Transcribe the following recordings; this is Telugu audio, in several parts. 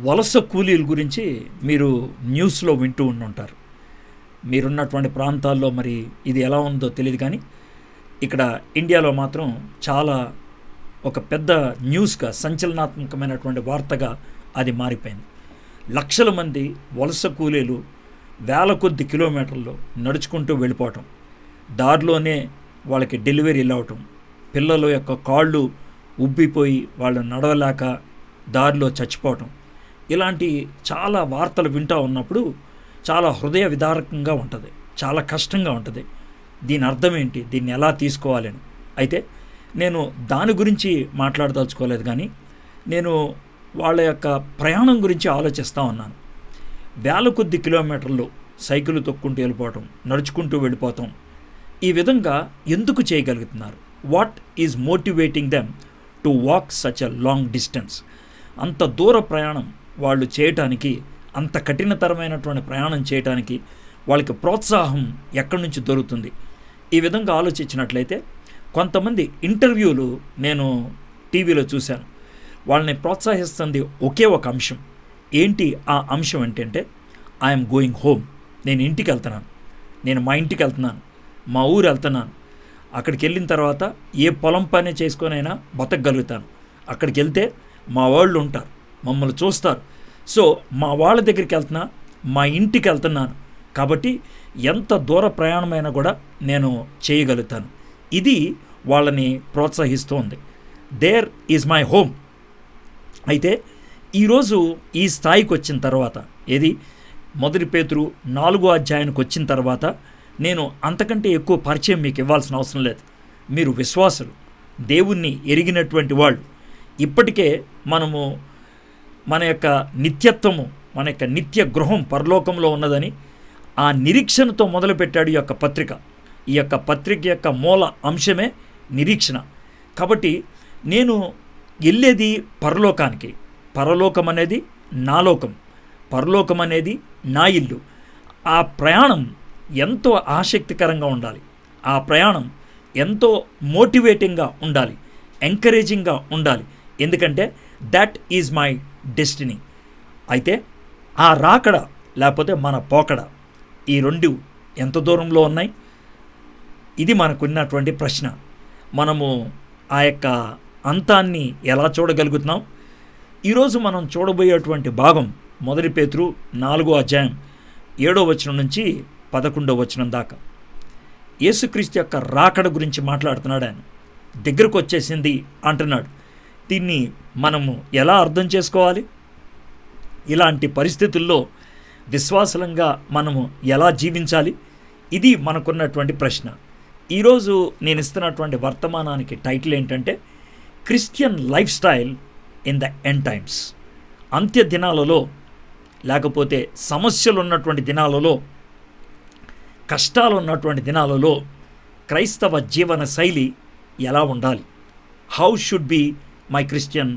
వలస కూలీల గురించి మీరు న్యూస్లో వింటూ ఉండుంటారు. మీరున్నటువంటి ప్రాంతాల్లో మరి ఇది ఎలా ఉందో తెలియదు, కానీ ఇక్కడ ఇండియాలో మాత్రం చాలా ఒక పెద్ద న్యూస్గా, సంచలనాత్మకమైనటువంటి వార్తగా అది మారిపోయింది. లక్షల మంది వలస కూలీలు వేల కొద్ది కిలోమీటర్లు నడుచుకుంటూ వెళ్ళిపోవటం, దారిలోనే వాళ్ళకి డెలివరీలు అవటం, పిల్లల యొక్క కాళ్ళు ఉబ్బిపోయి వాళ్ళు నడవలేక దారిలో చచ్చిపోవటం, ఇలాంటి చాలా వార్తలు వింటూ ఉన్నప్పుడు చాలా హృదయ విదారకంగా ఉంటుంది, చాలా కష్టంగా ఉంటుంది. దీని అర్థం ఏంటి, దీన్ని ఎలా తీసుకోవాలని. అయితే నేను దాని గురించి మాట్లాడదలుచుకోలేదు, కానీ నేను వాళ్ళ యొక్క ప్రయాణం గురించి ఆలోచిస్తూ ఉన్నాను. వేల కొద్ది కిలోమీటర్లు సైకిల్ తొక్కుంటూ వెళ్ళిపోవటం, నడుచుకుంటూ వెళ్ళిపోతాం, ఈ విధంగా ఎందుకు చేయగలుగుతున్నారు? What is motivating them to walk such a long distance? అంత దూర ప్రయాణం వాళ్ళు చేయటానికి, అంత కఠినతరమైనటువంటి ప్రయాణం చేయటానికి వాళ్ళకి ప్రోత్సాహం ఎక్కడి నుంచి దొరుకుతుంది? ఈ విధంగా ఆలోచించినట్లయితే కొంతమంది ఇంటర్వ్యూలు నేను టీవీలో చూశాను. వాళ్ళని ప్రోత్సహిస్తుంది ఒకే ఒక అంశం. ఏంటి ఆ అంశం ఏంటంటే, ఐఎమ్ గోయింగ్ హోమ్. నేను ఇంటికి వెళ్తున్నాను, నేను మా ఇంటికి వెళ్తున్నాను, మా ఊరు వెళ్తున్నాను. అక్కడికి వెళ్ళిన తర్వాత ఏ పొలం పని చేసుకొనైనా బతకగలుగుతాను. అక్కడికి వెళ్తే మా వాళ్ళు ఉంటారు, మమ్మల్ని చూస్తారు. సో మా వాళ్ళ దగ్గరికి వెళ్తున్నా, మా ఇంటికి వెళ్తున్నాను, కాబట్టి ఎంత దూర ప్రయాణమైనా కూడా నేను చేయగలుగుతాను. ఇది వాళ్ళని ప్రోత్సహిస్తోంది. There is my home. అయితే ఈరోజు ఈ స్థాయికి వచ్చిన తర్వాత, ఏది 1 పేతురు 4వ అధ్యాయానికి వచ్చిన తర్వాత, నేను అంతకంటే ఎక్కువ పరిచయం మీకు ఇవ్వాల్సిన అవసరం లేదు. మీరు విశ్వాసులు, దేవుణ్ణి ఎరిగినటువంటి వాళ్ళు. ఇప్పటికే మనము మన యొక్క నిత్యత్వము, మన యొక్క నిత్య గృహం పరలోకంలో ఉన్నదని ఆ నిరీక్షణతో మొదలుపెట్టాడు ఈ యొక్క పత్రిక. ఈ యొక్క పత్రిక యొక్క మూల అంశమే నిరీక్షణ. కాబట్టి నేను వెళ్ళేది పరలోకానికి. పరలోకం అనేది నా లోకం, పరలోకం అనేది నా ఇల్లు. ఆ ప్రయాణం ఎంతో ఆసక్తికరంగా ఉండాలి, ఆ ప్రయాణం ఎంతో మోటివేటింగ్గా ఉండాలి, ఎంకరేజింగ్గా ఉండాలి. ఎందుకంటే దట్ ఈజ్ మై డెస్టినీ. అయితే ఆ రాకడ లేకపోతే మన పోకడ, ఈ రెండు ఎంత దూరంలో ఉన్నాయి? ఇది మనకున్నటువంటి ప్రశ్న. మనము ఆ యొక్క అంతాన్ని ఎలా చూడగలుగుతున్నాం? ఈరోజు మనం చూడబోయేటువంటి భాగం 1 పేతురు 4వ అధ్యాయం 7వ వచనం నుంచి 11వ వచనం దాకా. యేసుక్రీస్తు యొక్క రాకడ గురించి మాట్లాడుతున్నాడు. ఆయన దగ్గరకు వచ్చేసింది అంటున్నాడు. దీన్ని మనము ఎలా అర్థం చేసుకోవాలి? ఇలాంటి పరిస్థితుల్లో విశ్వాసంగా మనము ఎలా జీవించాలి? ఇది మనకున్నటువంటి ప్రశ్న. ఈరోజు నేను ఇస్తున్నటువంటి వర్తమానానికి టైటిల్ ఏంటంటే, Christian life style in the end times. అంత్య దినాలలో, లేకపోతే సమస్యలు ఉన్నటువంటి దినాలలో, కష్టాలు ఉన్నటువంటి దినాలలో క్రైస్తవ జీవన శైలి ఎలా ఉండాలి? How should be my Christian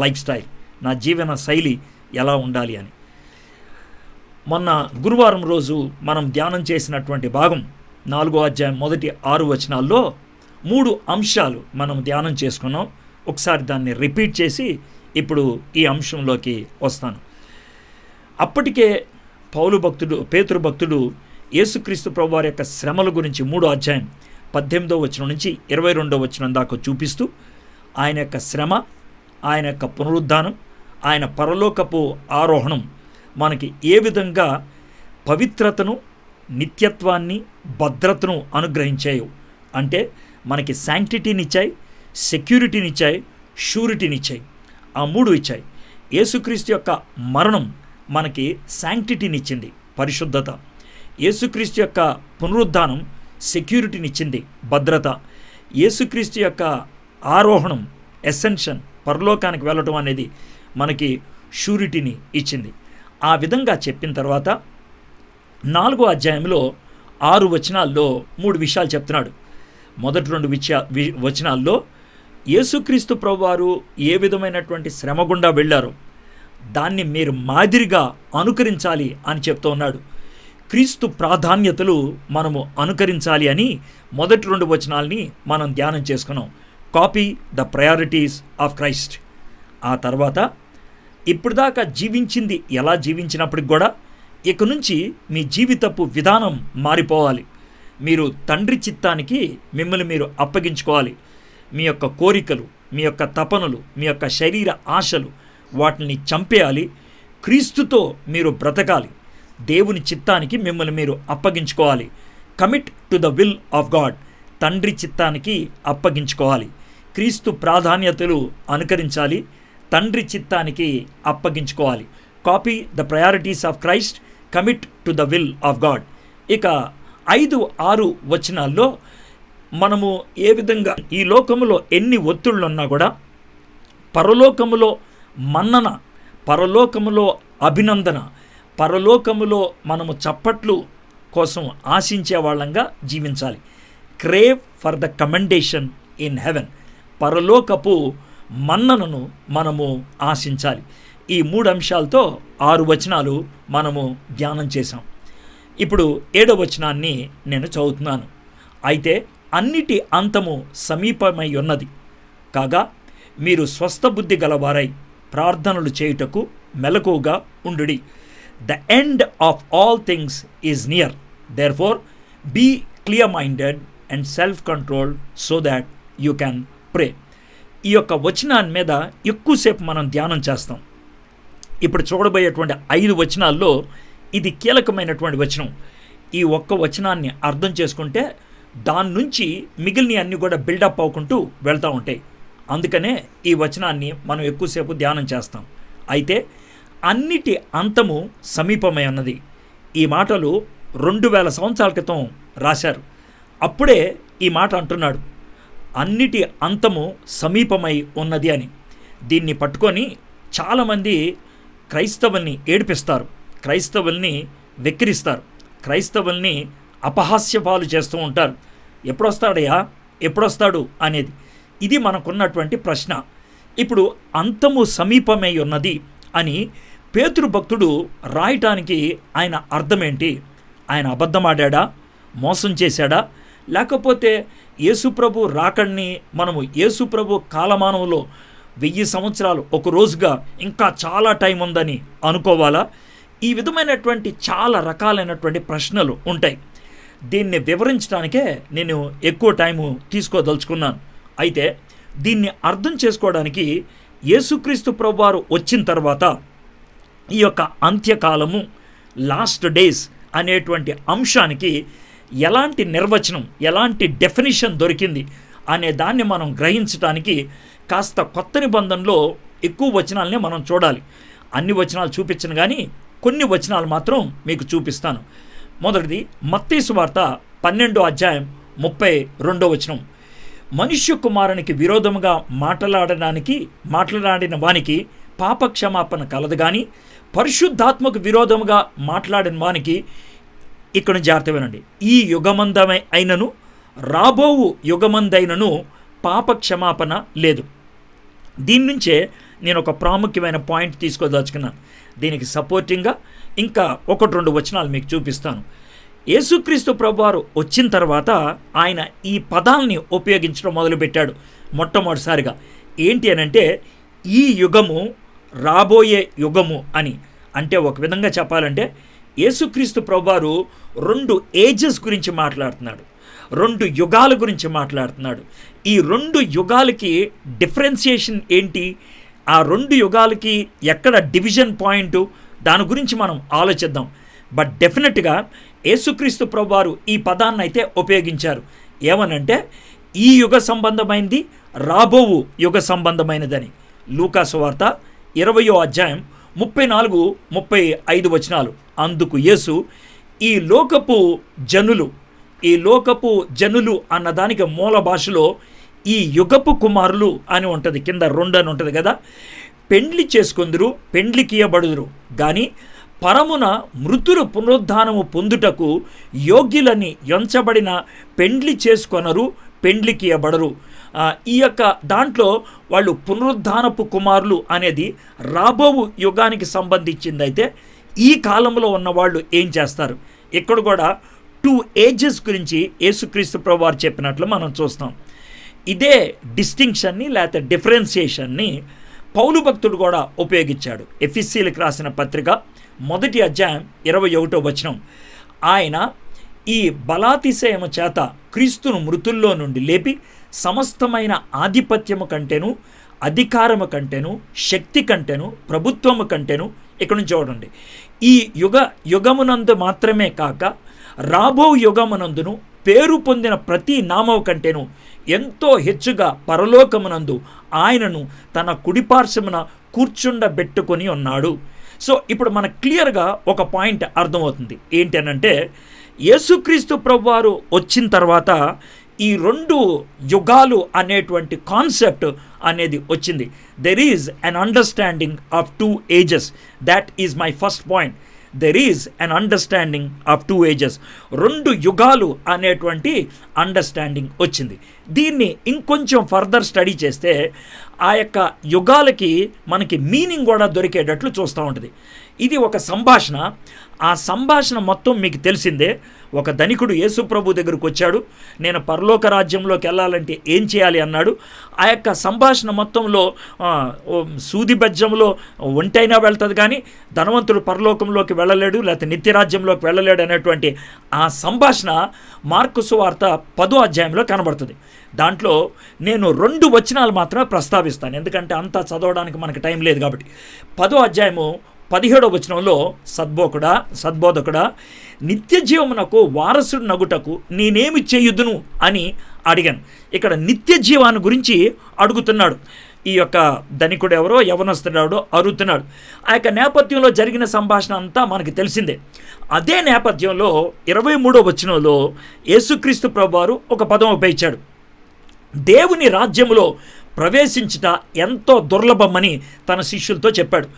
life style? నా జీవన శైలి ఎలా ఉండాలి అని. మొన్న గురువారం రోజు మనం ధ్యానం చేసినటువంటి భాగం 4వ అధ్యాయం మొదటి 6 వచనాల్లో 3 అంశాలు మనం ధ్యానం చేసుకున్నాం. ఒకసారి దాన్ని రిపీట్ చేసి ఇప్పుడు ఈ అంశంలోకి వస్తాను. అప్పటికే పేతురు భక్తుడు యేసుక్రీస్తు ప్రభువారి యొక్క శ్రమల గురించి 3వ అధ్యాయం 18వ వచనం నుంచి 22వ వచనం దాకా చూపిస్తూ ఆయన యొక్క శ్రమ, ఆయన యొక్క పునరుద్ధానం, ఆయన పరలోకపు ఆరోహణం మనకి ఏ విధంగా పవిత్రతను, నిత్యత్వాన్ని, భద్రతను అనుగ్రహించాయో. అంటే మనకి శాంక్టిటీనిచ్చాయి, సెక్యూరిటీనిచ్చాయి, షూరిటీనిచ్చాయి. ఆ 3 ఇచ్చాయి. యేసుక్రీస్తు యొక్క మరణం మనకి శాంక్టిటీనిచ్చింది, పరిశుద్ధత. యేసుక్రీస్తు యొక్క పునరుద్ధానం సెక్యూరిటీనిచ్చింది, భద్రత. యేసుక్రీస్తు యొక్క ఆరోహణం, ఎసెన్షన్, పరలోకానికి వెళ్ళటం అనేది మనకి షూరిటీని ఇచ్చింది. ఆ విధంగా చెప్పిన తర్వాత 4వ అధ్యాయంలో 6 వచనాల్లో 3 విషయాలు చెప్తున్నాడు. మొదటి 2 వచనాల్లో యేసుక్రీస్తు ప్రభువారు ఏ విధమైనటువంటి శ్రమ గుండా వెళ్ళారో దాన్ని మీరు మాదిరిగా అనుకరించాలి అని చెప్తూ ఉన్నాడు. క్రీస్తు ప్రాధాన్యతలు మనము అనుకరించాలి అని మొదటి 2 వచనాల్ని మనం ధ్యానం చేసుకున్నాం. Copy the priorities of Christ. ఆ తర్వాత ఇప్పుడు దాకా జీవించింది ఎలా జీవించినప్పటికి కూడా ఇక నుంచి మీ జీవితపు విధానం మారిపోవాలి. మీరు తండ్రి చిత్తానికి మిమ్మల్ని మీరు అప్పగించుకోవాలి. మీ యొక్క కోరికలు, మీ యొక్క తపనలు, మీ యొక్క శరీర ఆశలు వాటిని చంపేయాలి. క్రీస్తుతో మీరు బ్రతకాలి. దేవుని చిత్తానికి మిమ్మల్ని మీరు అప్పగించుకోవాలి. Commit to the will of God. తండ్రి చిత్తానికి అప్పగించుకోవాలి. క్రీస్తు ప్రాధాన్యతలు అనుకరించాలి. తండ్రి చిత్తానికి అప్పగించుకోవాలి. Copy the priorities of Christ, commit to the will of God. ఇక 5-6 వచనాల్లో మనము ఏ విధంగా ఈ లోకములో ఎన్ని ఒత్తిళ్ళున్నా కూడా పరలోకములో మన్నన, పరలోకములో అభినందన, పరలోకములో మనము చప్పట్లు కోసం ఆశించే వాళ్ళంగా జీవించాలి. Crave for the commendation in heaven. పరలోకపు మన్ననను మనము ఆశించాలి. ఈ 3 అంశాలతో 6 వచనాలు మనము ధ్యానం చేశాం. ఇప్పుడు 7వ వచనాన్ని నేను చదువుతున్నాను. అయితే అన్నిటి అంతము సమీపమై ఉన్నది కాగా మీరు స్వస్థ బుద్ధి గలవారై ప్రార్థనలు చేయుటకు మెలకువగా ఉండుడి. The end of all things is near. Therefore be clear minded and self controlled so that you can pray. ఈ యొక్క వచనాన్ని మీద ఎక్కువసేపు మనం ధ్యానం చేస్తాం. ఇప్పుడు చూడబోయేటువంటి 5 వచనాల్లో ఇది కీలకమైనటువంటి వచనం. ఈ ఒక్క వచనాన్ని అర్థం చేసుకుంటే దాని నుంచి మిగిలిన అన్నీ కూడా బిల్డప్ అవ్వకుంటూ వెళ్తూ ఉంటాయి. అందుకనే ఈ వచనాన్ని మనం ఎక్కువసేపు ధ్యానం చేస్తాం. అయితే అన్నిటి అంతము సమీపమై ఉన్నది. ఈ మాటలు 2000 సంవత్సరాల క్రితం రాశారు. అప్పుడే ఈ మాట అంటున్నాడు, అన్నిటి అంతము సమీపమై ఉన్నది అని. దీన్ని పట్టుకొని చాలామంది క్రైస్తవుల్ని ఏడిపిస్తారు, క్రైస్తవుల్ని వెక్కిరిస్తారు, క్రైస్తవుల్ని అపహాస్యపాలు చేస్తూ ఉంటారు. ఎప్పుడొస్తాడయ్యా, ఎప్పుడొస్తాడు అనేది. ఇది మనకున్నటువంటి ప్రశ్న. ఇప్పుడు అంతము సమీపమై ఉన్నది అని పేతురు భక్తుడు రాయటానికి ఆయన అర్థమేంటి? ఆయన అబద్ధమాడా, మోసం చేశాడా, లేకపోతే యేసుప్రభు రాకడిని మనము యేసుప్రభు కాలమానంలో 1000 సంవత్సరాలు ఒక రోజుగా ఇంకా చాలా టైం ఉందని అనుకోవాలా? ఈ విధమైనటువంటి చాలా రకాలైనటువంటి ప్రశ్నలు ఉంటాయి. దీన్ని వివరించడానికే నేను ఎక్కువ టైము తీసుకోదలుచుకున్నాను. అయితే దీన్ని అర్థం చేసుకోవడానికి యేసుక్రీస్తు ప్రభువారు వచ్చిన తర్వాత ఈ యొక్క అంత్యకాలము, లాస్ట్ డేస్ అనేటువంటి అంశానికి ఎలాంటి నిర్వచనం, ఎలాంటి డెఫినిషన్ దొరికింది అనే దాన్ని మనం గ్రహించడానికి కాస్త కొత్త నిబంధనలో ఎక్కువ వచనాలనే మనం చూడాలి. అన్ని వచనాలు చూపించను కానీ కొన్ని వచనాలు మాత్రం మీకు చూపిస్తాను. మొదటిది మత్తయి సువార్త 12వ అధ్యాయం 32వ వచనం. మనుష్య కుమారునికి విరోధముగా మాట్లాడిన వానికి పాపక్షమాపణ కలదు కానీ పరిశుద్ధాత్మకు విరోధముగా మాట్లాడిన వానికి, ఇక్కడ జాగ్రత్త వినండి, ఈ యుగమందమై అయినను రాబోవు యుగమందైనను పాపక్షమాపణ లేదు. దీని నుంచే నేను ఒక ప్రాముఖ్యమైన పాయింట్ తీసుకోదలుచుకున్నాను. దీనికి సపోర్టింగ్గా ఇంకా 1-2 వచనాలు మీకు చూపిస్తాను. యేసుక్రీస్తు ప్రభువారు వచ్చిన తర్వాత ఆయన ఈ పదాలని ఉపయోగించడం మొదలుపెట్టాడు మొట్టమొదటిసారిగా. ఏంటి అనంటే ఈ యుగము, రాబోయే యుగము అని. అంటే ఒక విధంగా చెప్పాలంటే యేసుక్రీస్తు ప్రభువారు 2 ఏజెస్ గురించి మాట్లాడుతున్నాడు, 2 యుగాల గురించి మాట్లాడుతున్నాడు. ఈ 2 యుగాలకి డిఫరెన్సియేషన్ ఏంటి, ఆ 2 యుగాలకి ఎక్కడ డివిజన్ పాయింట్, దాని గురించి మనం ఆలోచిద్దాం. బట్ డెఫినెట్గా యేసుక్రీస్తు ప్రభువారు ఈ పదాన్ని అయితే ఉపయోగించారు. ఏమనంటే ఈ యుగ సంబంధమైనది, రాబోవు యుగ సంబంధమైనదని. లూకా సువార్త 20వ అధ్యాయం 34-35 వచనాలు. అందుకు యేసు, ఈ లోకపు జనులు అన్నదానికి మూల భాషలో ఈ యుగపు కుమారులు అని ఉంటుంది, కింద 2 అని ఉంటుంది కదా. పెండ్లి చేసుకుందురు, పెండ్లికియబడుదురు కానీ పరమున మృతులు పునరుద్ధానము పొందుటకు యోగ్యులని ఎంచబడిన పెండ్లి చేసుకొనరు, పెండ్లికియబడరు. ఈ యొక్క దాంట్లో వాళ్ళు పునరుద్ధానపు కుమారులు అనేది రాబోవు యుగానికి సంబంధించింది. అయితే ఈ కాలంలో ఉన్నవాళ్ళు ఏం చేస్తారు? ఇక్కడ కూడా 2 ఏజెస్ గురించి యేసుక్రీస్తు ప్రభువారు చెప్పినట్లు మనం చూస్తాం. ఇదే డిస్టింక్షన్ని లేకపోతే డిఫరెన్సియేషన్ని పౌలు భక్తుడు కూడా ఉపయోగించాడు. ఎఫెసీయులకు రాసిన పత్రిక 1వ అధ్యాయం 21వ వచనం, ఆయన ఈ బలాతిశయము చేత క్రీస్తును మృతుల్లో నుండి లేపి సమస్తమైన ఆధిపత్యము కంటేను, అధికారము కంటేను, శక్తి కంటేను, ప్రభుత్వము కంటేను, ఇక్కడ నుంచి చూడండి, ఈ యుగమునందు మాత్రమే కాక రాబో యుగమునందును పేరు పొందిన ప్రతి నామము కంటేను ఎంతో హెచ్చుగా పరలోకమునందు ఆయనను తన కుడిపార్శ్వమున కూర్చుండబెట్టుకొని ఉన్నాడు. సో ఇప్పుడు మనకు క్లియర్గా ఒక పాయింట్ అర్థమవుతుంది. ఏంటనంటే, యేసుక్రీస్తు ప్రభువారు వచ్చిన తర్వాత ఈ 2 యుగాలు అనేటువంటి కాన్సెప్ట్ అనేది వచ్చింది. There is an understanding of 2 ages. That is my first point. There is an understanding of 2 ages. 2 యుగాలు అనేటువంటి అండర్స్టాండింగ్ వచ్చింది. దీన్ని ఇంకొంచెం ఫర్దర్ స్టడీ చేస్తే ఆ యొక్క యుగాలకి మనకి మీనింగ్ కూడా దొరికేటట్లు చూస్తూ ఉంటుంది. ఇది ఒక సంభాషణ. ఆ సంభాషణ మొత్తం మీకు తెలిసిందే. ఒక ధనికుడు యేసు ప్రభు దగ్గరకు వచ్చాడు. నేను పరలోక రాజ్యంలోకి వెళ్ళాలంటే ఏం చేయాలి అన్నాడు. ఆ యొక్క సంభాషణ మొత్తంలో సూది బెజ్జంలో ఒంటైనా వెళ్తుంది, కానీ ధనవంతుడు పరలోకంలోకి వెళ్ళలేడు, లేకపోతే నిత్యరాజ్యంలోకి వెళ్ళలేడు అనేటువంటి ఆ సంభాషణ మార్కు సువార్త 10వ అధ్యాయంలో కనబడుతుంది. దాంట్లో నేను 2 వచనాలు మాత్రమే ప్రస్తావిస్తాను, ఎందుకంటే అంతా చదవడానికి మనకు టైం లేదు కాబట్టి. 10వ అధ్యాయము 17వ వచనంలో, సద్బోధకుడా, నిత్య జీవమునకు వారసుడు నగుటకు నేనేమి చేయుదును అని అడిగాను. ఇక్కడ నిత్య జీవాన్ని గురించి అడుగుతున్నాడు. ఈ యొక్క ధనికుడు ఎవరో, యవనస్తుడెవడో అడుగుతున్నాడు. ఆ యొక్క నేపథ్యంలో జరిగిన సంభాషణ అంతా మనకి తెలిసిందే. అదే నేపథ్యంలో 23వ వచనంలో యేసుక్రీస్తు ప్రభువారు ఒక పదం ఉపయోగించాడు. దేవుని రాజ్యములో ప్రవేశించుట ఎంతో దుర్లభమని తన శిష్యులతో చెప్పాడు.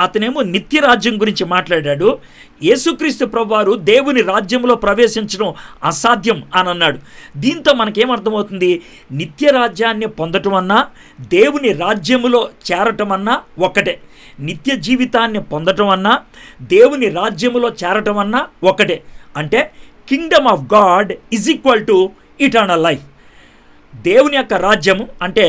అతనేమో నిత్య రాజ్యం గురించి మాట్లాడాడు. యేసుక్రీస్తు ప్రభువారు దేవుని రాజ్యంలో ప్రవేశించడం అసాధ్యం అని అన్నాడు. దీంతో మనకేమర్థమవుతుంది? నిత్య రాజ్యాన్ని పొందటం అన్నా, దేవుని రాజ్యములో చేరటం అన్నా ఒక్కటే. నిత్య జీవితాన్ని పొందటం అన్నా, దేవుని రాజ్యములో చేరటం అన్నా ఒకటే. అంటే Kingdom of God is equal to eternal life. దేవుని యొక్క రాజ్యము అంటే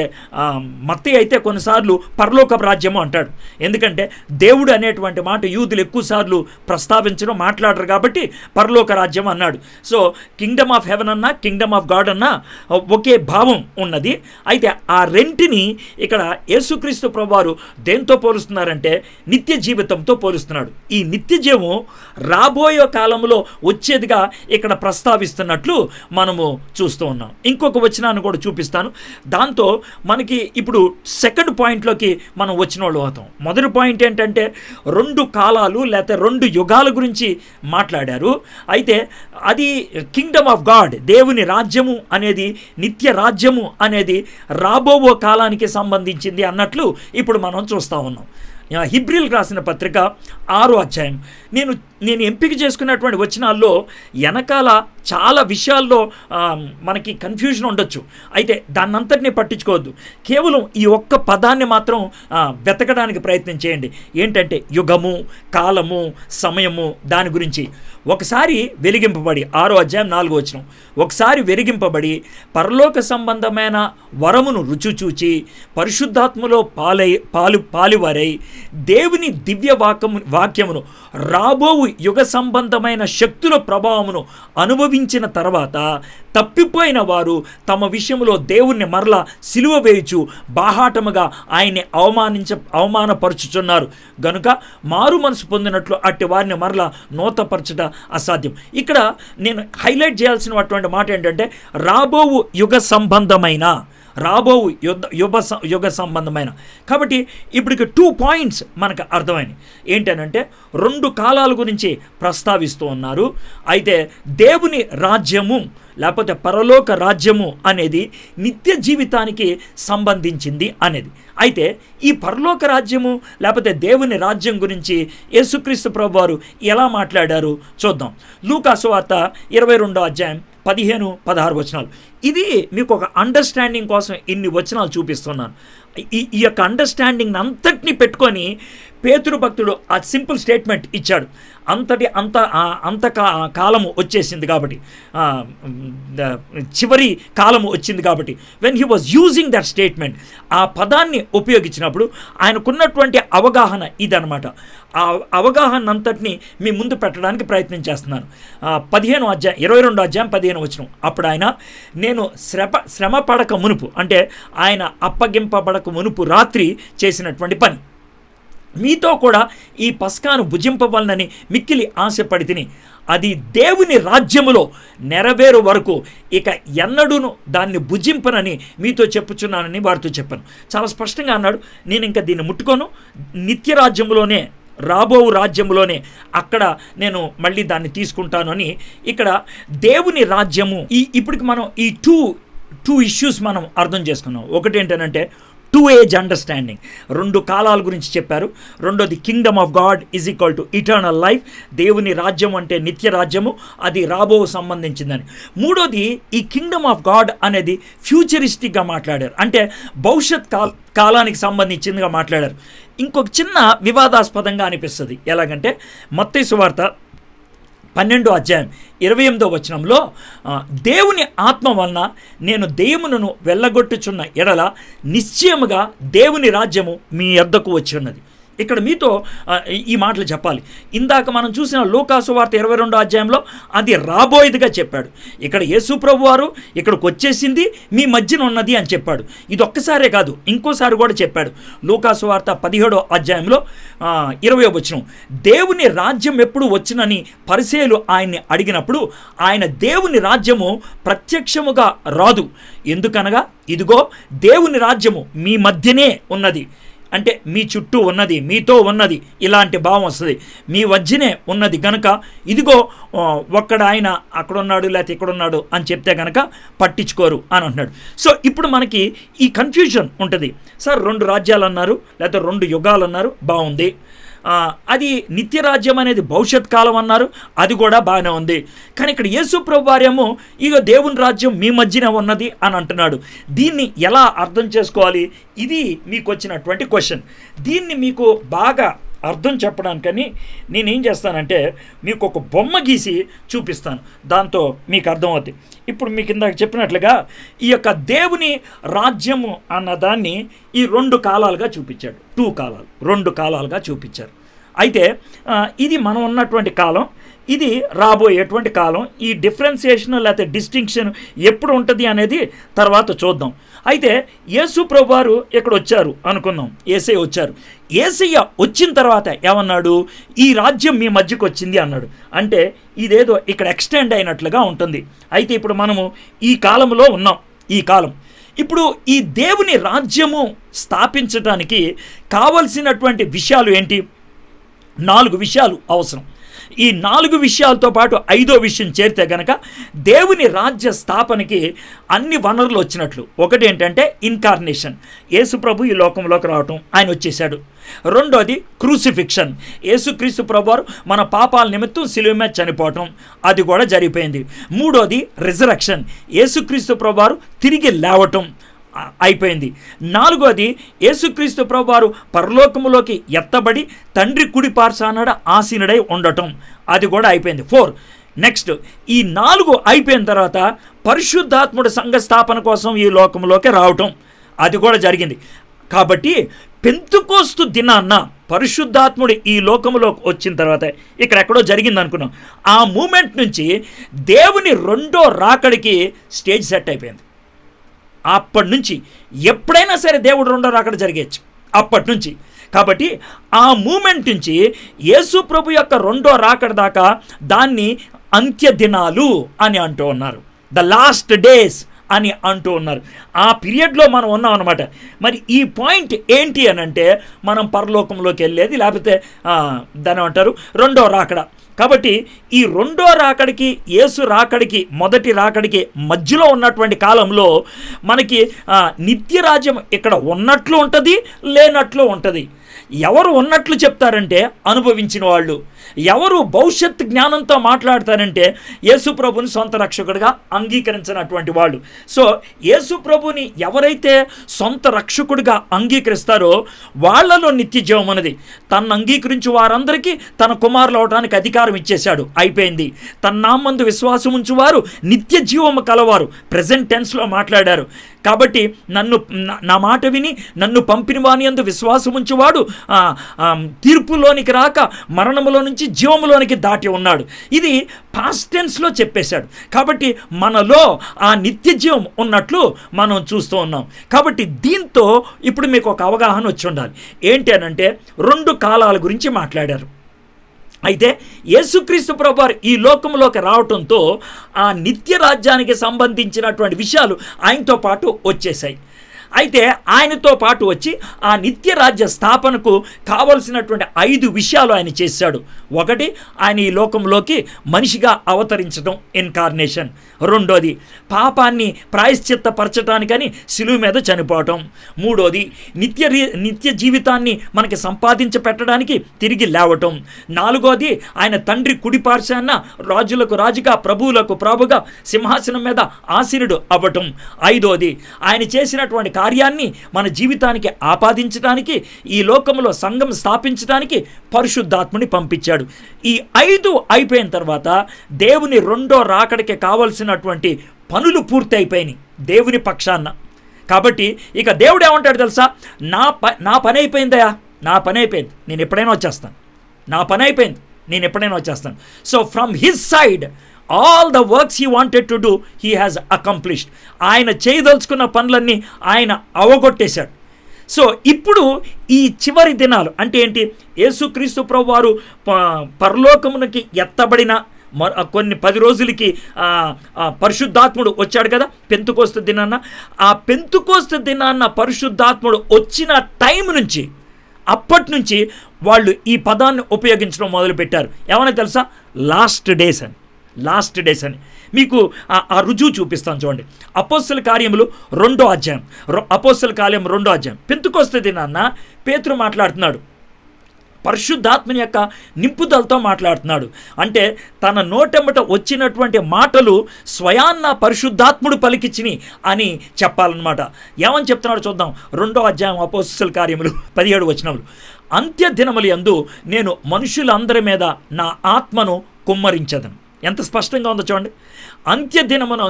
మత్తయి అయితే కొన్నిసార్లు పరలోక రాజ్యము అంటాడు. ఎందుకంటే దేవుడు అనేటువంటి మాట యూదులు ఎక్కువసార్లు ప్రస్తావించడం, మాట్లాడరు కాబట్టి పరలోక రాజ్యం అన్నాడు. సో కింగ్డమ్ ఆఫ్ హెవెన్ అన్నా, కింగ్డమ్ ఆఫ్ గాడ్ అన్నా ఒకే భావం ఉన్నది. అయితే ఆ రెంటిని ఇక్కడ యేసుక్రీస్తు ప్రభువారు దేంతో పోలుస్తున్నారంటే నిత్య జీవితంతో పోలుస్తున్నాడు. ఈ నిత్య జీవం రాబోయే కాలంలో వచ్చేదిగా ఇక్కడ ప్రస్తావిస్తున్నట్లు మనము చూస్తూ ఉన్నాం. ఇంకొక వచనాన్ని కూడా చూపిస్తాను. దాంతో మనకి ఇప్పుడు సెకండ్ పాయింట్లోకి మనం వచ్చిన వాళ్ళు అవుతాం. మొదటి పాయింట్ ఏంటంటే 2 కాలాలు లేకపోతే 2 యుగాల గురించి మాట్లాడారు. అయితే అది కింగ్డమ్ ఆఫ్ గాడ్, దేవుని రాజ్యము అనేది, నిత్య రాజ్యము అనేది రాబో కాలానికి సంబంధించింది అన్నట్లు ఇప్పుడు మనం చూస్తూ ఉన్నాం. హిబ్రీలకు రాసిన పత్రిక 6వ అధ్యాయం. నేను ఎంపిక చేసుకున్నటువంటి వచనాల్లో వెనకాల చాలా విషయాల్లో మనకి కన్ఫ్యూజన్ ఉండొచ్చు. అయితే దాన్నంతటినీ పట్టించుకోవద్దు. కేవలం ఈ ఒక్క పదాన్ని మాత్రం వెతకడానికి ప్రయత్నం చేయండి. ఏంటంటే యుగము, కాలము, సమయము, దాని గురించి. ఒకసారి వెలిగింపబడి 6వ అధ్యాయం 4వ వచనం, ఒకసారి వెలిగింపబడి పరలోక సంబంధమైన వరమును రుచిచూచి పరిశుద్ధాత్మలో పాలువారై దేవుని దివ్య వాక్యమును రాబోవు యుగ సంబంధమైన శక్తుల ప్రభావమును అనుభవించిన తర్వాత తప్పిపోయిన వారు తమ విషయంలో దేవుణ్ణి మరలా సిలువ వేయుచు బాహాటముగా ఆయన్ని అవమానపరుచుచున్నారు గనుక మారు మనసు పొందినట్లు అట్టి వారిని మరలా నూతపరచట అసాధ్యం. ఇక్కడ నేను హైలైట్ చేయాల్సినటువంటి మాట ఏంటంటే రాబోవు యుగ సంబంధమైన యుగ సంబంధమైన. కాబట్టి ఇప్పటికి 2 పాయింట్స్ మనకు అర్థమైనవి. ఏంటనంటే 2 కాలాల గురించి ప్రస్తావిస్తూ ఉన్నారు. అయితే దేవుని రాజ్యము లేకపోతే పరలోక రాజ్యము అనేది నిత్య జీవితానికి సంబంధించింది అనేది. అయితే ఈ పరలోక రాజ్యము లేకపోతే దేవుని రాజ్యం గురించి యేసుక్రీస్తు ప్రభువారు ఎలా మాట్లాడారు చూద్దాం. లూకా సువార్త 22వ అధ్యాయం 15, 16 వచనాలు. ఇది మీకు ఒక అండర్స్టాండింగ్ కోసం ఇన్ని వచనాలు చూపిస్తున్నాను. ఈ యొక్క అండర్స్టాండింగ్ అంతటిని పెట్టుకొని పేతురు భక్తుడు ఆ సింపుల్ స్టేట్మెంట్ ఇచ్చాడు. అంత కాలము వచ్చేసింది కాబట్టి, చివరి కాలము వచ్చింది కాబట్టి, when he was using that statement, ఆ పదాన్ని ఉపయోగించినప్పుడు ఆయనకున్నటువంటి అవగాహన ఇదనమాట. ఆ అవగాహన అంతటిని మీ ముందు పెట్టడానికి ప్రయత్నం చేస్తున్నాను. 15వ అధ్యాయం 22వ అధ్యాయం 15వ వచనం. అప్పుడు ఆయన, నేను శ్రమ పడక మునుపు, అంటే ఆయన అప్పగింపబడక మునుపు రాత్రి చేసినటువంటి పని, మీతో కూడా ఈ పస్కాను భుజింపవలనని మిక్కిలి ఆశపడి తిని, అది దేవుని రాజ్యములో నెరవేరు వరకు ఇక ఎన్నడూను దాన్ని భుజింపనని మీతో చెప్పుచున్నానని వారితో చెప్పాను. చాలా స్పష్టంగా అన్నాడు, నేను ఇంకా దీన్ని ముట్టుకోను, నిత్య రాజ్యంలోనే, రాబో రాజ్యంలోనే అక్కడ నేను మళ్ళీ దాన్ని తీసుకుంటాను అని. ఇక్కడ దేవుని రాజ్యము, ఇప్పటికి మనం ఈ టూ ఇష్యూస్ మనం అర్థం చేసుకున్నాం. ఒకటి ఏంటంటే 2 ఏజ్ అండర్స్టాండింగ్, 2 కాలాల గురించి చెప్పారు. రెండోది Kingdom of God is equal to eternal life, దేవుని రాజ్యం అంటే నిత్య రాజ్యము, అది రాబో సంబంధించిందని. మూడోది ఈ కింగ్డమ్ ఆఫ్ గాడ్ అనేది ఫ్యూచరిస్టిక్గా మాట్లాడారు, అంటే భవిష్యత్ కాలానికి సంబంధించిందిగా మాట్లాడారు. ఇంకొక చిన్న వివాదాస్పదంగా అనిపిస్తుంది. ఎలాగంటే మత్తయి సువార్త 12వ అధ్యాయం 28వ వచనంలో, దేవుని ఆత్మ వలన నేను దెయ్యములను వెళ్ళగొట్టుచున్న ఎడల నిశ్చయముగా దేవుని రాజ్యము మీ యొద్దకు వచ్చి ఉన్నది. ఇక్కడ మీతో ఈ మాటలు చెప్పాలి. ఇందాక మనం చూసిన లూకాసు వార్త 22వ అధ్యాయంలో అది రాబోయేదిగా చెప్పాడు. ఇక్కడ యేసు ప్రభు వారు ఇక్కడికి వచ్చేసింది, మీ మధ్యన ఉన్నది అని చెప్పాడు. ఇది ఒక్కసారే కాదు, ఇంకోసారి కూడా చెప్పాడు. లూకాసు వార్త 17వ అధ్యాయంలో 20వ వచనం, దేవుని రాజ్యం ఎప్పుడు వచ్చినని పరిసయ్యులు ఆయన్ని అడిగినప్పుడు ఆయన, దేవుని రాజ్యము ప్రత్యక్షముగా రాదు, ఎందుకనగా ఇదిగో దేవుని రాజ్యము మీ మధ్యనే ఉన్నది, అంటే మీ చుట్టూ ఉన్నది, మీతో ఉన్నది, ఇలాంటి భావం వస్తుంది. మీ మధ్యనే ఉన్నది గనక ఇదిగో ఒక్కడ ఆయన అక్కడున్నాడు లేకపోతే ఇక్కడున్నాడు అని చెప్తే కనుక పట్టించుకోరు అని అంటున్నాడు. సో ఇప్పుడు మనకి ఈ కన్ఫ్యూజన్ ఉంటుంది. సార్ 2 రాజ్యాలు అన్నారు, లేకపోతే 2 యుగాలు అన్నారు, బాగుంది. అది నిత్యరాజ్యం అనేది భవిష్యత్ కాలం అన్నారు, అది కూడా బాగానే ఉంది. కానీ ఇక్కడ యేసు ప్రభు వారేమో ఇక దేవుని రాజ్యం మీ మధ్యనే ఉన్నది అని అంటున్నాడు. దీన్ని ఎలా అర్థం చేసుకోవాలి? ఇది మీకు వచ్చినటువంటి క్వశ్చన్. దీన్ని మీకు బాగా అర్థం చెప్పడానికని నేనేం చేస్తానంటే మీకు ఒక బొమ్మ గీసి చూపిస్తాను, దాంతో మీకు అర్థమవుతుంది. ఇప్పుడు మీకు ఇందాక చెప్పినట్లుగా ఈ యొక్క దేవుని రాజ్యము అన్నదాన్ని ఈ 2 కాలాలుగా చూపించాడు. 2 కాలాలుగా చూపించారు. అయితే ఇది మనం ఉన్నటువంటి కాలం, ఇది రాబోయేటువంటి కాలం. ఈ డిఫరెన్సియేషన్ లేకపోతే డిస్టింక్షన్ ఎప్పుడు ఉంటుంది అనేది తర్వాత చూద్దాం. అయితే యేసు ప్రభు వారు ఇక్కడ వచ్చారు అనుకుందాం, యేసయ్య వచ్చారు. యేసయ్య వచ్చిన తర్వాత ఏమన్నాడు? ఈ రాజ్యం మీ మధ్యకు వచ్చింది అన్నాడు. అంటే ఇదేదో ఇక్కడ ఎక్స్టెండ్ అయినట్లుగా ఉంటుంది. అయితే ఇప్పుడు మనము ఈ కాలంలో ఉన్నాం. ఈ కాలం ఇప్పుడు ఈ దేవుని రాజ్యము స్థాపించడానికి కావలసినటువంటి విషయాలు ఏంటి? 4 విషయాలు అవసరం. ఈ 4 విషయాలతో పాటు 5వ విషయం చేరితే గనక దేవుని రాజ్య స్థాపనకి అన్ని వనరులు వచ్చినట్లు. ఒకటి ఏంటంటే ఇన్కార్నేషన్, యేసు ప్రభు ఈ లోకంలోకి రావటం, ఆయన వచ్చేసాడు. రెండోది క్రూసిఫిక్షన్, యేసుక్రీస్తు ప్రభు వారు మన పాపాల నిమిత్తం శిలువ మీద చనిపోవటం, అది కూడా జరిగిపోయింది. మూడోది రిజరక్షన్, యేసుక్రీస్తు ప్రభు వారు తిరిగి లేవటం అయిపోయింది. 4వది యేసుక్రీస్తు ప్రభు వారు పరలోకములోకి ఎత్తబడి తండ్రి కుడి పార్శ్వాన ఆసీనుడై ఉండటం, అది కూడా అయిపోయింది. 4 నెక్స్ట్ ఈ 4 అయిపోయిన తర్వాత పరిశుద్ధాత్ముడి సంఘ స్థాపన కోసం ఈ లోకంలోకి రావటం, అది కూడా జరిగింది. కాబట్టి పెంతెకోస్తు దినాన్న పరిశుద్ధాత్ముడు ఈ లోకంలోకి వచ్చిన తర్వాత ఇక్కడ ఎక్కడో జరిగింది అనుకున్నాం. ఆ మూమెంట్ నుంచి దేవుని 2వ రాకడికి స్టేజ్ సెట్ అయిపోయింది. అప్పటి నుంచి ఎప్పుడైనా సరే దేవుడు 2వ రాకడ జరిగేచ్చు అప్పటి నుంచి. కాబట్టి ఆ మూమెంట్ నుంచి యేసు ప్రభు యొక్క 2వ రాకడ దాకా దాన్ని అంత్య దినాలు అని అంటూ ఉన్నారు, ద లాస్ట్ డేస్ అని అంటూ ఉన్నారు. ఆ పీరియడ్లో మనం ఉన్నాం అన్నమాట. మరి ఈ పాయింట్ ఏంటి అని అంటే మనం పరలోకంలోకి వెళ్ళేది, లేకపోతే దాని అంటారు 2వ రాకడ. కాబట్టి ఈ 2వ రాకడికి యేసు రాకడికి మొదటి రాకడికి మధ్యలో ఉన్నటువంటి కాలంలో మనకి నిత్యరాజ్యం ఇక్కడ ఉన్నట్లు ఉంటుంది, లేనట్లు ఉంటుంది. ఎవరు ఉన్నట్లు చెప్తారంటే అనుభవించిన వాళ్ళు. ఎవరు భవిష్యత్ జ్ఞానంతో మాట్లాడతారంటే యేసు ప్రభుని సొంత రక్షకుడిగా అంగీకరించినటువంటి వాళ్ళు. సో యేసు ప్రభుని ఎవరైతే సొంత రక్షకుడిగా అంగీకరిస్తారో వాళ్ళలో నిత్య జీవం ఉన్నది. తను అంగీకరించు వారందరికీ తన కుమారులు అవడానికి అధికారం ఇచ్చేశాడు, అయిపోయింది. తన నామందు విశ్వాసం ఉంచువారు నిత్య జీవము కలవారు. ప్రెజెంట్ టెన్స్లో మాట్లాడారు. కాబట్టి నా మాట విని నన్ను పంపిన వాని యందు విశ్వాసం ఉంచువాడు తీర్పులోనికి రాక మరణములో నుంచి జీవములోనికి దాటి ఉన్నాడు. ఇది పాస్ట్ టెన్స్లో చెప్పేశాడు. కాబట్టి మనలో ఆ నిత్య జీవం ఉన్నట్లు మనం చూస్తూ ఉన్నాం. కాబట్టి దీంతో ఇప్పుడు మీకు ఒక అవగాహన వచ్చి ఉండాలి. ఏంటి అనంటే 2 కాలాల గురించి మాట్లాడారు. అయితే యేసుక్రీస్తు ప్రభువారు ఈ లోకంలోకి రావటంతో ఆ నిత్య రాజ్యానికి సంబంధించినటువంటి విషయాలు ఆయనతో పాటు వచ్చేసాయి. అయితే ఆయనతో పాటు వచ్చి ఆ నిత్య రాజ్య స్థాపనకు కావలసినటువంటి 5 విషయాలు ఆయన చేశాడు. 1, ఆయన ఈ లోకంలోకి మనిషిగా అవతరించడం, ఇన్కార్నేషన్. 2, పాపాన్ని ప్రాయశ్చిత్తపరచడానికని శిలువ మీద చనిపోవటం. 3, నిత్య జీవితాన్ని మనకి సంపాదించి పెట్టడానికి తిరిగి లేవటం. 4, ఆయన తండ్రి కుడి పార్శ్వాన రాజులకు రాజుగా ప్రభువులకు ప్రభుగా సింహాసనం మీద ఆసీనుడు అవ్వటం. 5, ఆయన చేసినటువంటి కార్యాన్ని మన జీవితానికి ఆపాదించడానికి, ఈ లోకంలో సంఘం స్థాపించడానికి పరిశుద్ధాత్ముని పంపించాడు. ఈ 5 అయిపోయిన తర్వాత దేవుని 2వ రాకడికి కావలసినటువంటి పనులు పూర్తి అయిపోయినాయి దేవుని పక్షాన. కాబట్టి ఇక దేవుడు ఏమంటాడు తెలుసా? నా పని అయిపోయిందయా, నా పని అయిపోయింది, నేను ఎప్పుడైనా వచ్చేస్తాను. నా పని అయిపోయింది, నేను ఎప్పుడైనా వచ్చేస్తాను. So from his side all the works he wanted to do he has accomplished. ఆయన చేయదలుచుకున్న పనులన్నీ ఆయన అవగొట్టేశాడు. సో ఇప్పుడు ఈ చివరి దినాలు అంటే ఏంటి? యేసుక్రీస్తు ప్రభువారు పరలోకమునకి ఎత్తబడిన కొన్ని 10 రోజులకి పరిశుద్ధాత్ముడు వచ్చాడు కదా పెంతెకోస్తు దినాన్న. ఆ పెంతెకోస్తు దినాన్న పరిశుద్ధాత్ముడు వచ్చిన టైం నుంచి, అప్పటి నుంచి వాళ్ళు ఈ పదాన్ని ఉపయోగించడం మొదలుపెట్టారు. ఏమన్నా తెలుసా? లాస్ట్ డేస్ అని. మీకు ఆ రుజువు చూపిస్తాను చూడండి. అపోస్తల కార్యములు 2వ అధ్యాయం. అపోస్తల కార్యం 2వ అధ్యాయం. పెంతెకోస్తు దినాన్న పేతురు మాట్లాడుతున్నాడు, పరిశుద్ధాత్మని యొక్క నింపుదలతో మాట్లాడుతున్నాడు. అంటే తన నోటెంబట వచ్చినటువంటి మాటలు స్వయాన్న పరిశుద్ధాత్ముడు పలికిచ్చిని అని చెప్పాలన్నమాట. ఏమని చెప్తున్నాడు చూద్దాం. 2వ అధ్యాయం అపోస్తల కార్యములు 17 వచనములు. అంత్య దినముల యందు నేను మనుషులందరి మీద నా ఆత్మను కుమ్మరించదను. ఎంత స్పష్టంగా ఉందో చూడండి. అంత్య దినమున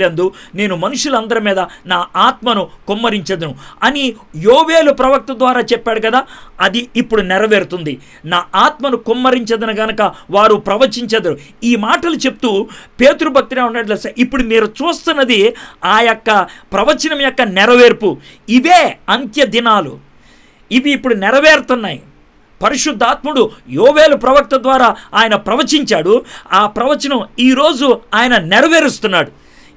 యందు నేను మనుషులందరి మీద నా ఆత్మను కుమ్మరించదును అని యోవేలు ప్రవక్త ద్వారా చెప్పాడు కదా, అది ఇప్పుడు నెరవేరుతుంది. నా ఆత్మను కుమ్మరించదను గనక వారు ప్రవచించదురు. ఈ మాటలు చెప్తూ పేతురు భక్తుడే ఉన్నాడు. ఇప్పుడు మీరు చూస్తున్నది ఆ యొక్క ప్రవచనం యొక్క నెరవేర్పు. ఇవే అంత్య దినాలు, ఇవి ఇప్పుడు నెరవేరుతున్నాయి. పరిశుద్ధాత్ముడు యోవేలు ప్రవక్త ద్వారా ఆయన ప్రవచించాడు. ఆ ప్రవచనం ఈరోజు ఆయన నెరవేరుస్తున్నాడు.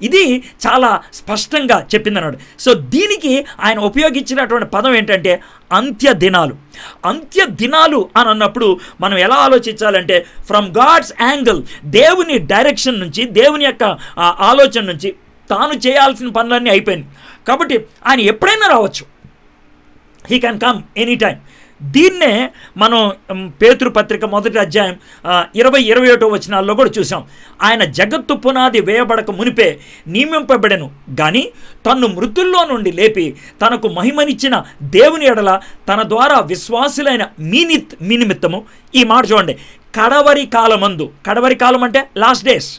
ఇది చాలా స్పష్టంగా చెప్పిందన్నాడు. సో దీనికి ఆయన ఉపయోగించినటువంటి పదం ఏంటంటే అంత్య దినాలు. అంత్య దినాలు అని అన్నప్పుడు మనం ఎలా ఆలోచించాలంటే ఫ్రమ్ గాడ్స్ యాంగిల్, దేవుని డైరెక్షన్ నుంచి, దేవుని యొక్క ఆలోచన నుంచి తాను చేయాల్సిన పనులన్నీ అయిపోయింది. కాబట్టి ఆయన ఎప్పుడైనా రావచ్చు. He can come any time. దీన్నే మనం పేతురు పత్రిక 1వ అధ్యాయం 20-21 వచనాల్లో కూడా చూసాం. ఆయన జగత్తు పునాది వేయబడక మునిపే నియమింపబడెను గాని తన్ను మృతుల్లో నుండి లేపి తనకు మహిమనిచ్చిన దేవుని ఎడల తన ద్వారా విశ్వాసులైన మీ నిమిత్తము, ఈ మాట చూడండి, కడవరి కాలమందు, కడవరి కాలం అంటే లాస్ట్ డేస్,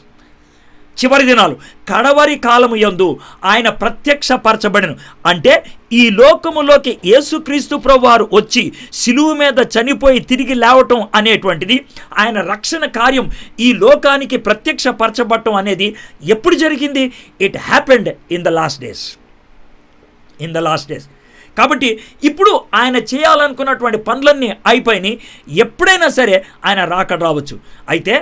చివరి దినాలు, కడవరి కాలము యందు ఆయన ప్రత్యక్షపరచబడెను. అంటే ఈ లోకములోకి యేసుక్రీస్తు ప్రభువారు వచ్చి శిలువ మీద చనిపోయి తిరిగి లేవటం అనేటువంటిది, ఆయన రక్షణ కార్యం ఈ లోకానికి ప్రత్యక్షపరచబడటం అనేది ఎప్పుడు జరిగింది? It happened in the last days. కాబట్టి ఇప్పుడు ఆయన చేయాలనుకున్నటువంటి పనులన్నీ అయిపోయినాయి. ఎప్పుడైనా సరే ఆయన రాకడ రావచ్చు. అయితే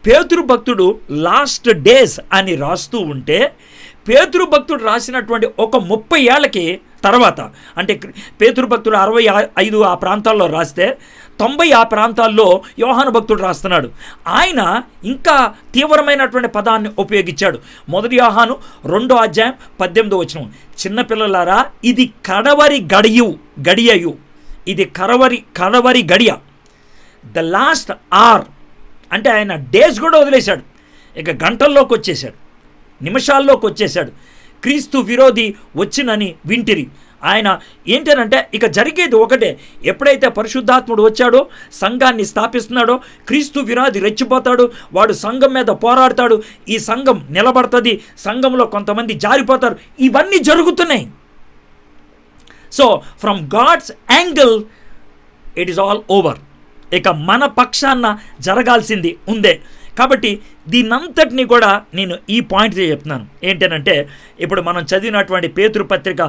పేతురు భక్తుడు లాస్ట్ డేస్ అని రాస్తూ ఉంటే, పేతురు భక్తుడు రాసినటువంటి ఒక 30 ఏళ్ళకి తర్వాత, అంటే పేతురు భక్తుడు 65 ఆ ప్రాంతాల్లో రాస్తే 90 ఆ ప్రాంతాల్లో యోహాను భక్తుడు రాస్తున్నాడు. ఆయన ఇంకా తీవ్రమైనటువంటి పదాన్ని ఉపయోగించాడు. 1 యోహాను 2వ అధ్యాయం 18వ వచనం, చిన్నపిల్లలారా ఇది కడవరి గడియయు. ఇది కడవరి గడియ, ద లాస్ట్ ఆర్. అంటే ఆయన డేస్ కూడా వదిలేశాడు, ఇక గంటల్లోకి వచ్చేసాడు, నిమిషాల్లోకి వచ్చేసాడు. క్రీస్తు విరోధి వచ్చినని వింటిరి. ఆయన ఏంటనంటే ఇక జరిగేది ఒకటే, ఎప్పుడైతే పరిశుద్ధాత్ముడు వచ్చాడో, సంఘాన్ని స్థాపిస్తున్నాడో, క్రీస్తు విరోధి రెచ్చిపోతాడు, వాడు సంఘం మీద పోరాడతాడు, ఈ సంఘం నిలబడుతుంది, సంఘంలో కొంతమంది జారిపోతారు. ఇవన్నీ జరుగుతున్నాయి. So from God's angle it is all over. ఇక మన పక్షాన జరగాల్సింది ఉందే. కాబట్టి దీనంతటినీ కూడా నేను ఈ పాయింట్ చెప్తున్నాను. ఏంటనంటే ఇప్పుడు మనం చదివినటువంటి పేతురు పత్రిక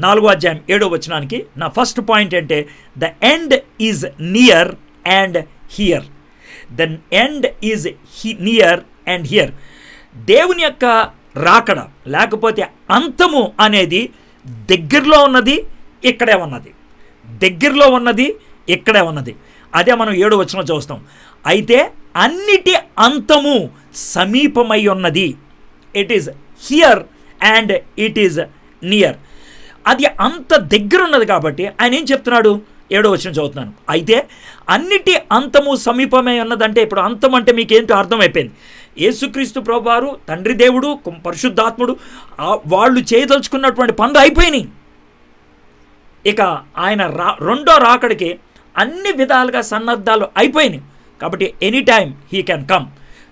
4వ అధ్యాయం 7వ వచనానికి నా ఫస్ట్ పాయింట్ అంటే the end is near and here. The end is near and here. దేవుని యొక్క రాకడ లేకపోతే అంతము అనేది దగ్గరలో ఉన్నది, ఇక్కడే ఉన్నది. దగ్గరలో ఉన్నది, ఇక్కడే ఉన్నది. అదే మనం 7వ వచనం చూస్తాం. అయితే అన్నిటి అంతము సమీపమై ఉన్నది. It is here and it is near. అది అంత దగ్గర ఉన్నది కాబట్టి ఆయన ఏం చెప్తున్నాడు? 7వ వచనం చదువుతున్నాను. అయితే అన్నిటి అంతము సమీపమై ఉన్నదంటే ఇప్పుడు అంతం అంటే మీకు ఏంటో అర్థమైపోయింది. యేసుక్రీస్తు ప్రభువారు, తండ్రి దేవుడు, పరిశుద్ధాత్ముడు వాళ్ళు చేయదలుచుకున్నటువంటి పనులు అయిపోయినాయి. ఇక ఆయన రెండో రాకడికి అన్ని విధాలుగా సన్నద్ధాలు అయిపోయినాయి. కాబట్టి any time he can come.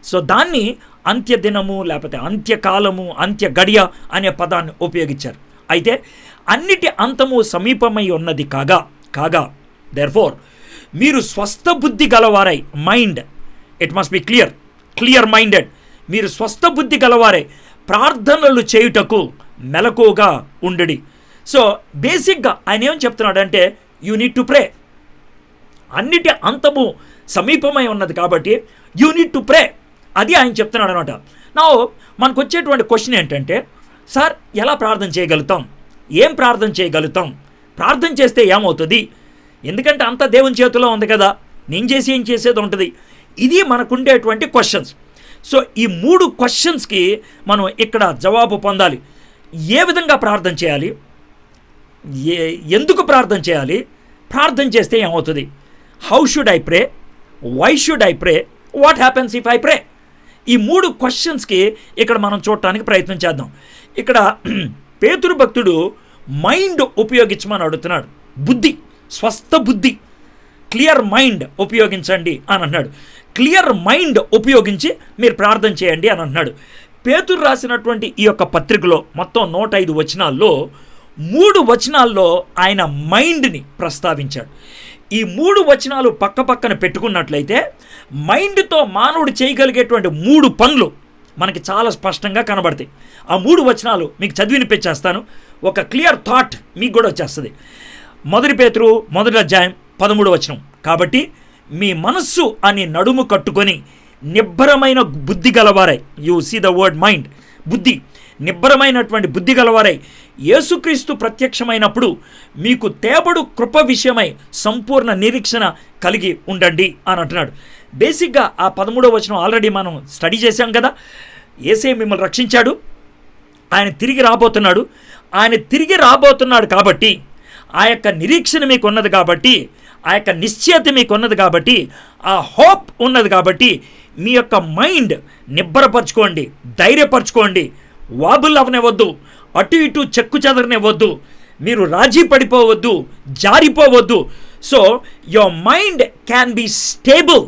So దాన్ని అంత్య దినము లేకపోతే అంత్యకాలము, అంత్య గడియ అనే పదాన్ని ఉపయోగించారు. అయితే అన్నిటి అంతము సమీపమై ఉన్నది కాగా దేర్ఫోర్ మీరు స్వస్థ బుద్ధి గలవారై, mind it must be clear minded, మీరు స్వస్థ బుద్ధి గలవారై ప్రార్థనలు చేయుటకు మెలకుగా ఉండడి. సో బేసిక్గా ఆయన ఏం చెప్తున్నాడంటే యూ నీడ్ టు ప్రే. అన్నిటి అంతము సమీపమై ఉన్నది కాబట్టి యూ నీడ్ టు ప్రే. అది ఆయన చెప్తున్నాడు అనమాట. నా మనకు వచ్చేటువంటి క్వశ్చన్ ఏంటంటే, సార్ ఎలా ప్రార్థన చేయగలుగుతాం, ఏం ప్రార్థన చేయగలుగుతాం, ప్రార్థన చేస్తే ఏమవుతుంది, ఎందుకంటే అంతా దేవుని చేతిలో ఉంది కదా, నేను చేసి ఏం చేసేది ఉంటుంది. ఇది మనకుండేటువంటి క్వశ్చన్స్. సో ఈ 3 క్వశ్చన్స్కి మనం ఇక్కడ జవాబు పొందాలి. ఏ విధంగా ప్రార్థన చేయాలి, ఎందుకు ప్రార్థన చేయాలి, ప్రార్థన చేస్తే ఏమవుతుంది, how should I pray, why should I pray, what happens if I pray. ఈ 3 క్వశ్చన్స్కి ఇక్కడ మనం చూడటానికి ప్రయత్నం చేద్దాం. ఇక్కడ పేతురు భక్తుడు మైండ్ ఉపయోగించమని అడుగుతున్నాడు. బుద్ధి, స్వస్థ బుద్ధి, క్లియర్ మైండ్ ఉపయోగించండి అని అన్నాడు. క్లియర్ మైండ్ ఉపయోగించి మీరు ప్రార్థన చేయండి అని అన్నాడు. పేతురు రాసినటువంటి ఈ యొక్క పత్రికలో మొత్తం 105 వచనాల్లో 3 వచనాల్లో ఆయన మైండ్ని ప్రస్తావించాడు. ఈ 3 వచనాలు పక్కన పెట్టుకున్నట్లయితే మైండ్తో మానవుడు చేయగలిగేటువంటి 3 పనులు మనకి చాలా స్పష్టంగా కనబడతాయి. ఆ 3 వచనాలు మీకు చదివినిపించేస్తాను. ఒక క్లియర్ థాట్ మీకు కూడా వచ్చేస్తుంది. 1 పేతురు 1వ అధ్యాయం 13వ వచనం. కాబట్టి మీ మనస్సు అని నడుము కట్టుకొని నిబ్బరమైన బుద్ధి గలవారై, you see the word mind, బుద్ధి, నిబ్బరమైనటువంటి బుద్ధి గలవారై యేసుక్రీస్తు ప్రత్యక్షమైనప్పుడు మీకు తేబడు కృప విషయమై సంపూర్ణ నిరీక్షణ కలిగి ఉండండి అని అంటున్నాడు. బేసిక్గా ఆ 13వ వచనం ఆల్రెడీ మనం స్టడీ చేశాం కదా. యేసే మిమ్మల్ని రక్షించాడు, ఆయన తిరిగి రాబోతున్నాడు. ఆయన తిరిగి రాబోతున్నాడు కాబట్టి ఆ యొక్క నిరీక్షణ మీకు ఉన్నది కాబట్టి, ఆ యొక్క నిశ్చయత మీకు ఉన్నది కాబట్టి, ఆ హోప్ ఉన్నది కాబట్టి మీ యొక్క మైండ్ నిబ్బరపరచుకోండి, ధైర్యపరచుకోండి, వాబుల్ అవనివ్వద్దు, అటు ఇటు చెక్కు చెదరనివ్వద్దు, మీరు రాజీ పడిపోవద్దు, జారిపోవద్దు. So your mind can be stable.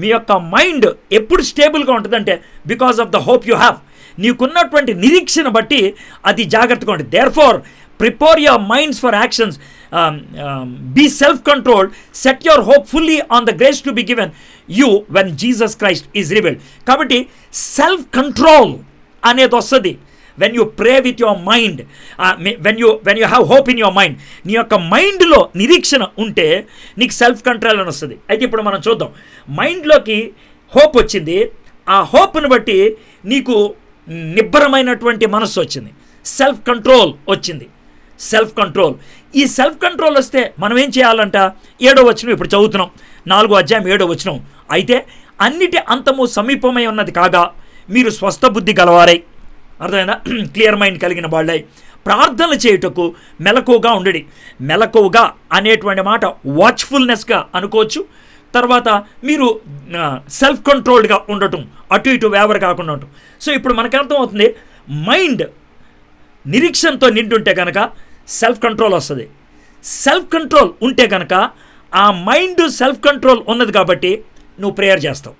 మీ యొక్క మైండ్ ఎప్పుడు స్టేబుల్గా ఉంటుందంటే because of the hope you have. నీకున్నటువంటి నిరీక్షణ బట్టి అది జాగ్రత్తగా ఉంటుంది. Therefore prepare your minds for actions, be self controlled, set your hope fully on the grace to be given you when Jesus Christ is revealed. కాబట్టి సెల్ఫ్ కంట్రోల్ అనేది వస్తుంది when you pray with your mind, when you have hope in your mind. నీ యొక్క మైండ్లో నిరీక్షణ ఉంటే నీకు సెల్ఫ్ కంట్రోల్ అని వస్తుంది. అయితే ఇప్పుడు మనం చూద్దాం. మైండ్లోకి హోప్ వచ్చింది, ఆ హోప్ను బట్టి నీకు నిబ్బరమైనటువంటి మనస్సు వచ్చింది, సెల్ఫ్ కంట్రోల్ వచ్చింది. సెల్ఫ్ కంట్రోల్, ఈ సెల్ఫ్ కంట్రోల్ వస్తే మనం ఏం చేయాలంట? 7వ వచనం ఇప్పుడు చదువుతున్నాం, 4వ అధ్యాయం 7వ వచనం. అయితే అన్నిటి అంతము సమీపమై ఉన్నది కాగా మీరు స్వస్థ బుద్ధి గలవారై, అర్థమైందా, క్లియర్ మైండ్ కలిగిన వాళ్ళై ప్రార్థన చేయుటకు మెలకువగా ఉండడి. మెలకువగా అనేటువంటి మాట వాచ్ఫుల్నెస్గా అనుకోవచ్చు. తర్వాత మీరు సెల్ఫ్ కంట్రోల్డ్గా ఉండటం, అటు ఇటు వేవర్ కాకుండా ఉండటం. సో ఇప్పుడు మనకు అర్థం అవుతుంది, మైండ్ నిరీక్షణతో నిండుంటే కనుక సెల్ఫ్ కంట్రోల్ వస్తుంది. సెల్ఫ్ కంట్రోల్ ఉంటే కనుక ఆ మైండ్ సెల్ఫ్ కంట్రోల్ ఉన్నది కాబట్టి నువ్వు ప్రేయర్ చేస్తావు.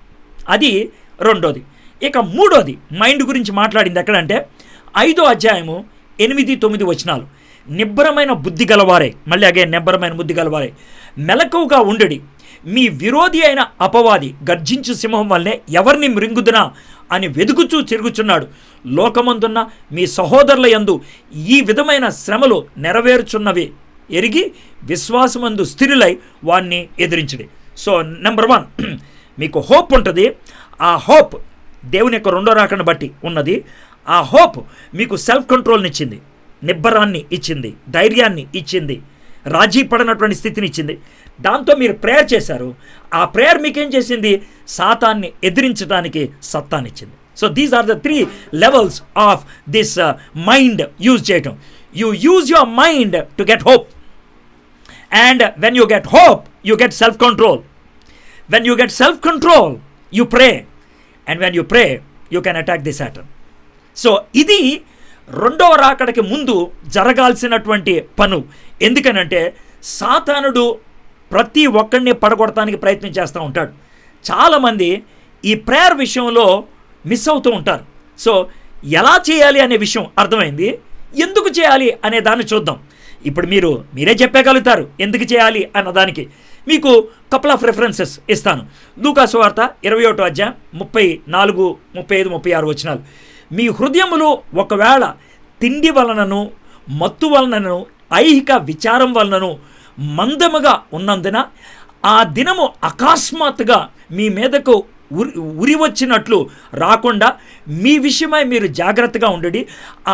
అది రెండోది. ఇక మూడోది మైండ్ గురించి మాట్లాడింది ఎక్కడంటే 5వ అధ్యాయము 8-9 వచనాలు. నిబ్బరమైన బుద్ధి గలవారే, మళ్ళీ నిబ్బరమైన బుద్ధి గలవారే మెలకువగా ఉండడి. మీ విరోధి అయిన అపవాది గర్జించు సింహం వల్లే ఎవరిని మృంగుదునా అని వెదుకుచూ తిరుగుచున్నాడు. లోకమందున్న మీ సహోదరుల యందు ఈ విధమైన శ్రమలు నెరవేరుచున్నవి ఎరిగి విశ్వాసమందు స్థిరులై వారిని ఎదిరించడి. సో నెంబర్ 1, మీకు హోప్ ఉంటుంది. ఆ హోప్ దేవుని యొక్క రెండో రాకను బట్టి ఉన్నది. ఆ హోప్ మీకు సెల్ఫ్ కంట్రోల్ని ఇచ్చింది, నిబ్బరాన్ని ఇచ్చింది, ధైర్యాన్ని ఇచ్చింది, రాజీ పడినటువంటి స్థితిని ఇచ్చింది. దాంతో మీరు ప్రేయర్ చేశారు. ఆ ప్రేయర్ మీకేం చేసింది? సాతాన్ని ఎదిరించడానికి సత్తానిచ్చింది. So these are the 3 levels of this mind use చేయటం. You use your mind to get hope, and when you get hope you get self control. When you get self control you pray, and when you pray you can attack the Satan. So ఇది రెండవ రాకడకి ముందు జరగాల్సినటువంటి పను. ఎందుకనంటే సాతానుడు ప్రతి ఒక్కడిని పడగొడటానికి ప్రయత్నం చేస్తూ ఉంటాడు. చాలామంది ఈ ప్రేయర్ విషయంలో మిస్ అవుతూ ఉంటారు. సో ఎలా చేయాలి అనే విషయం అర్థమైంది. ఎందుకు చేయాలి అనే దాన్ని చూద్దాం. ఇప్పుడు మీరే చెప్పగలుగుతారు ఎందుకు చేయాలి అన్నదానికి. మీకు కపుల్ ఆఫ్ రెఫరెన్సెస్ ఇస్తాను. లూకా సువార్త 21వ అధ్యాయం 34, 35, 36 వచనాలు. మీ హృదయములు ఒకవేళ తిండి వలనను మత్తు వలనను ఐహిక విచారం వలనను మందముగా ఉన్నందున ఆ దినము అకస్మాత్తుగా మీ మీదకు ఉరి వచ్చినట్లు రాకుండా మీ విషయమై మీరు జాగ్రత్తగా ఉండడి.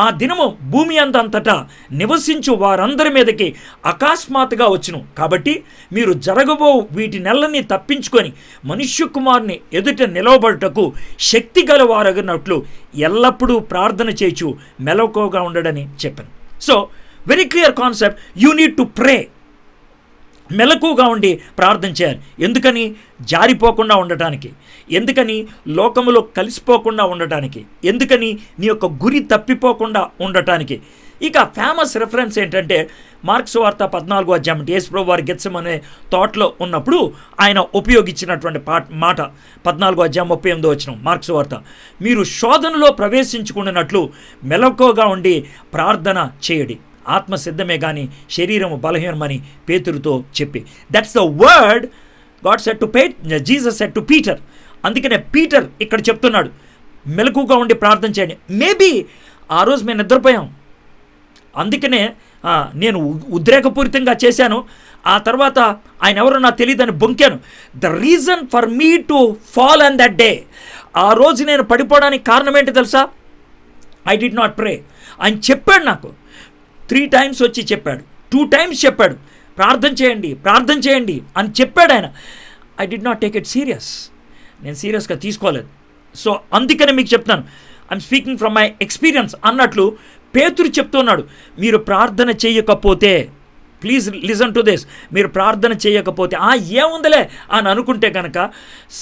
ఆ దినము భూమి అంతటా నివసించు వారందరి మీదకి అకస్మాత్తుగా వచ్చును. కాబట్టి మీరు జరగబో వీటి నెలని తప్పించుకొని మనుష్య కుమారుని ఎదుట నిలవబడుటకు శక్తి గలవారగినట్లు ఎల్లప్పుడూ ప్రార్థన చేయొచ్చు మెలకువగా ఉండడని చెప్పాను. So very clear concept. You need to pray. మెలకువగా ఉండి ప్రార్థన చేయాలి. ఎందుకని? జారిపోకుండా ఉండటానికి. ఎందుకని? లోకములో కలిసిపోకుండా ఉండటానికి. ఎందుకని? నీ యొక్క గురి తప్పిపోకుండా ఉండటానికి. ఇక ఫేమస్ రెఫరెన్స్ ఏంటంటే మార్క్స్ వార్త 14వ అధ్యాయం. యేసు ప్రభువు వారు గెత్సెమనే తోటలో ఉన్నప్పుడు ఆయన ఉపయోగించినటువంటి మాట 14వ అధ్యాయం 38వ వచనం మార్క్స్ వార్త. మీరు శోధనలో ప్రవేశించుకున్నట్లు మెలకువగా ఉండి ప్రార్థన చేయడి. ఆత్మ సిద్ధమే కానీ శరీరము బలహీనమని పేతురుతో చెప్పి. That's the word God said to Jesus said to Peter. అందుకనే పీటర్ ఇక్కడ చెప్తున్నాడు మెలకుగా ఉండి ప్రార్థన చేయండి. మేబీ ఆ రోజు మేము నిద్రపోయాం, అందుకనే నేను ఉద్రేకపూరితంగా చేశాను. ఆ తర్వాత ఆయన ఎవరో నాకు తెలియదని బొంకాను. The reason for me to fall on that day, ఆ రోజు నేను పడిపోవడానికి కారణం ఏంటి తెలుసా? I did not pray. ఆయన చెప్పాడు నాకు 3 times వచ్చి చెప్పాడు, 2 times చెప్పాడు ప్రార్థన చేయండి అని చెప్పాడు ఆయన. I did not take it serious. నేను సీరియస్గా తీసుకోలేదు. సో అందుకనే మీకు చెప్తాను, I'm speaking from my experience అన్నట్లు పేతురు చెప్తున్నాడు. మీరు ప్రార్థన చేయకపోతే, ప్లీజ్ లిసన్ టు దిస్, మీరు ప్రార్థన చేయకపోతే ఏముందలే అని అనుకుంటే కనుక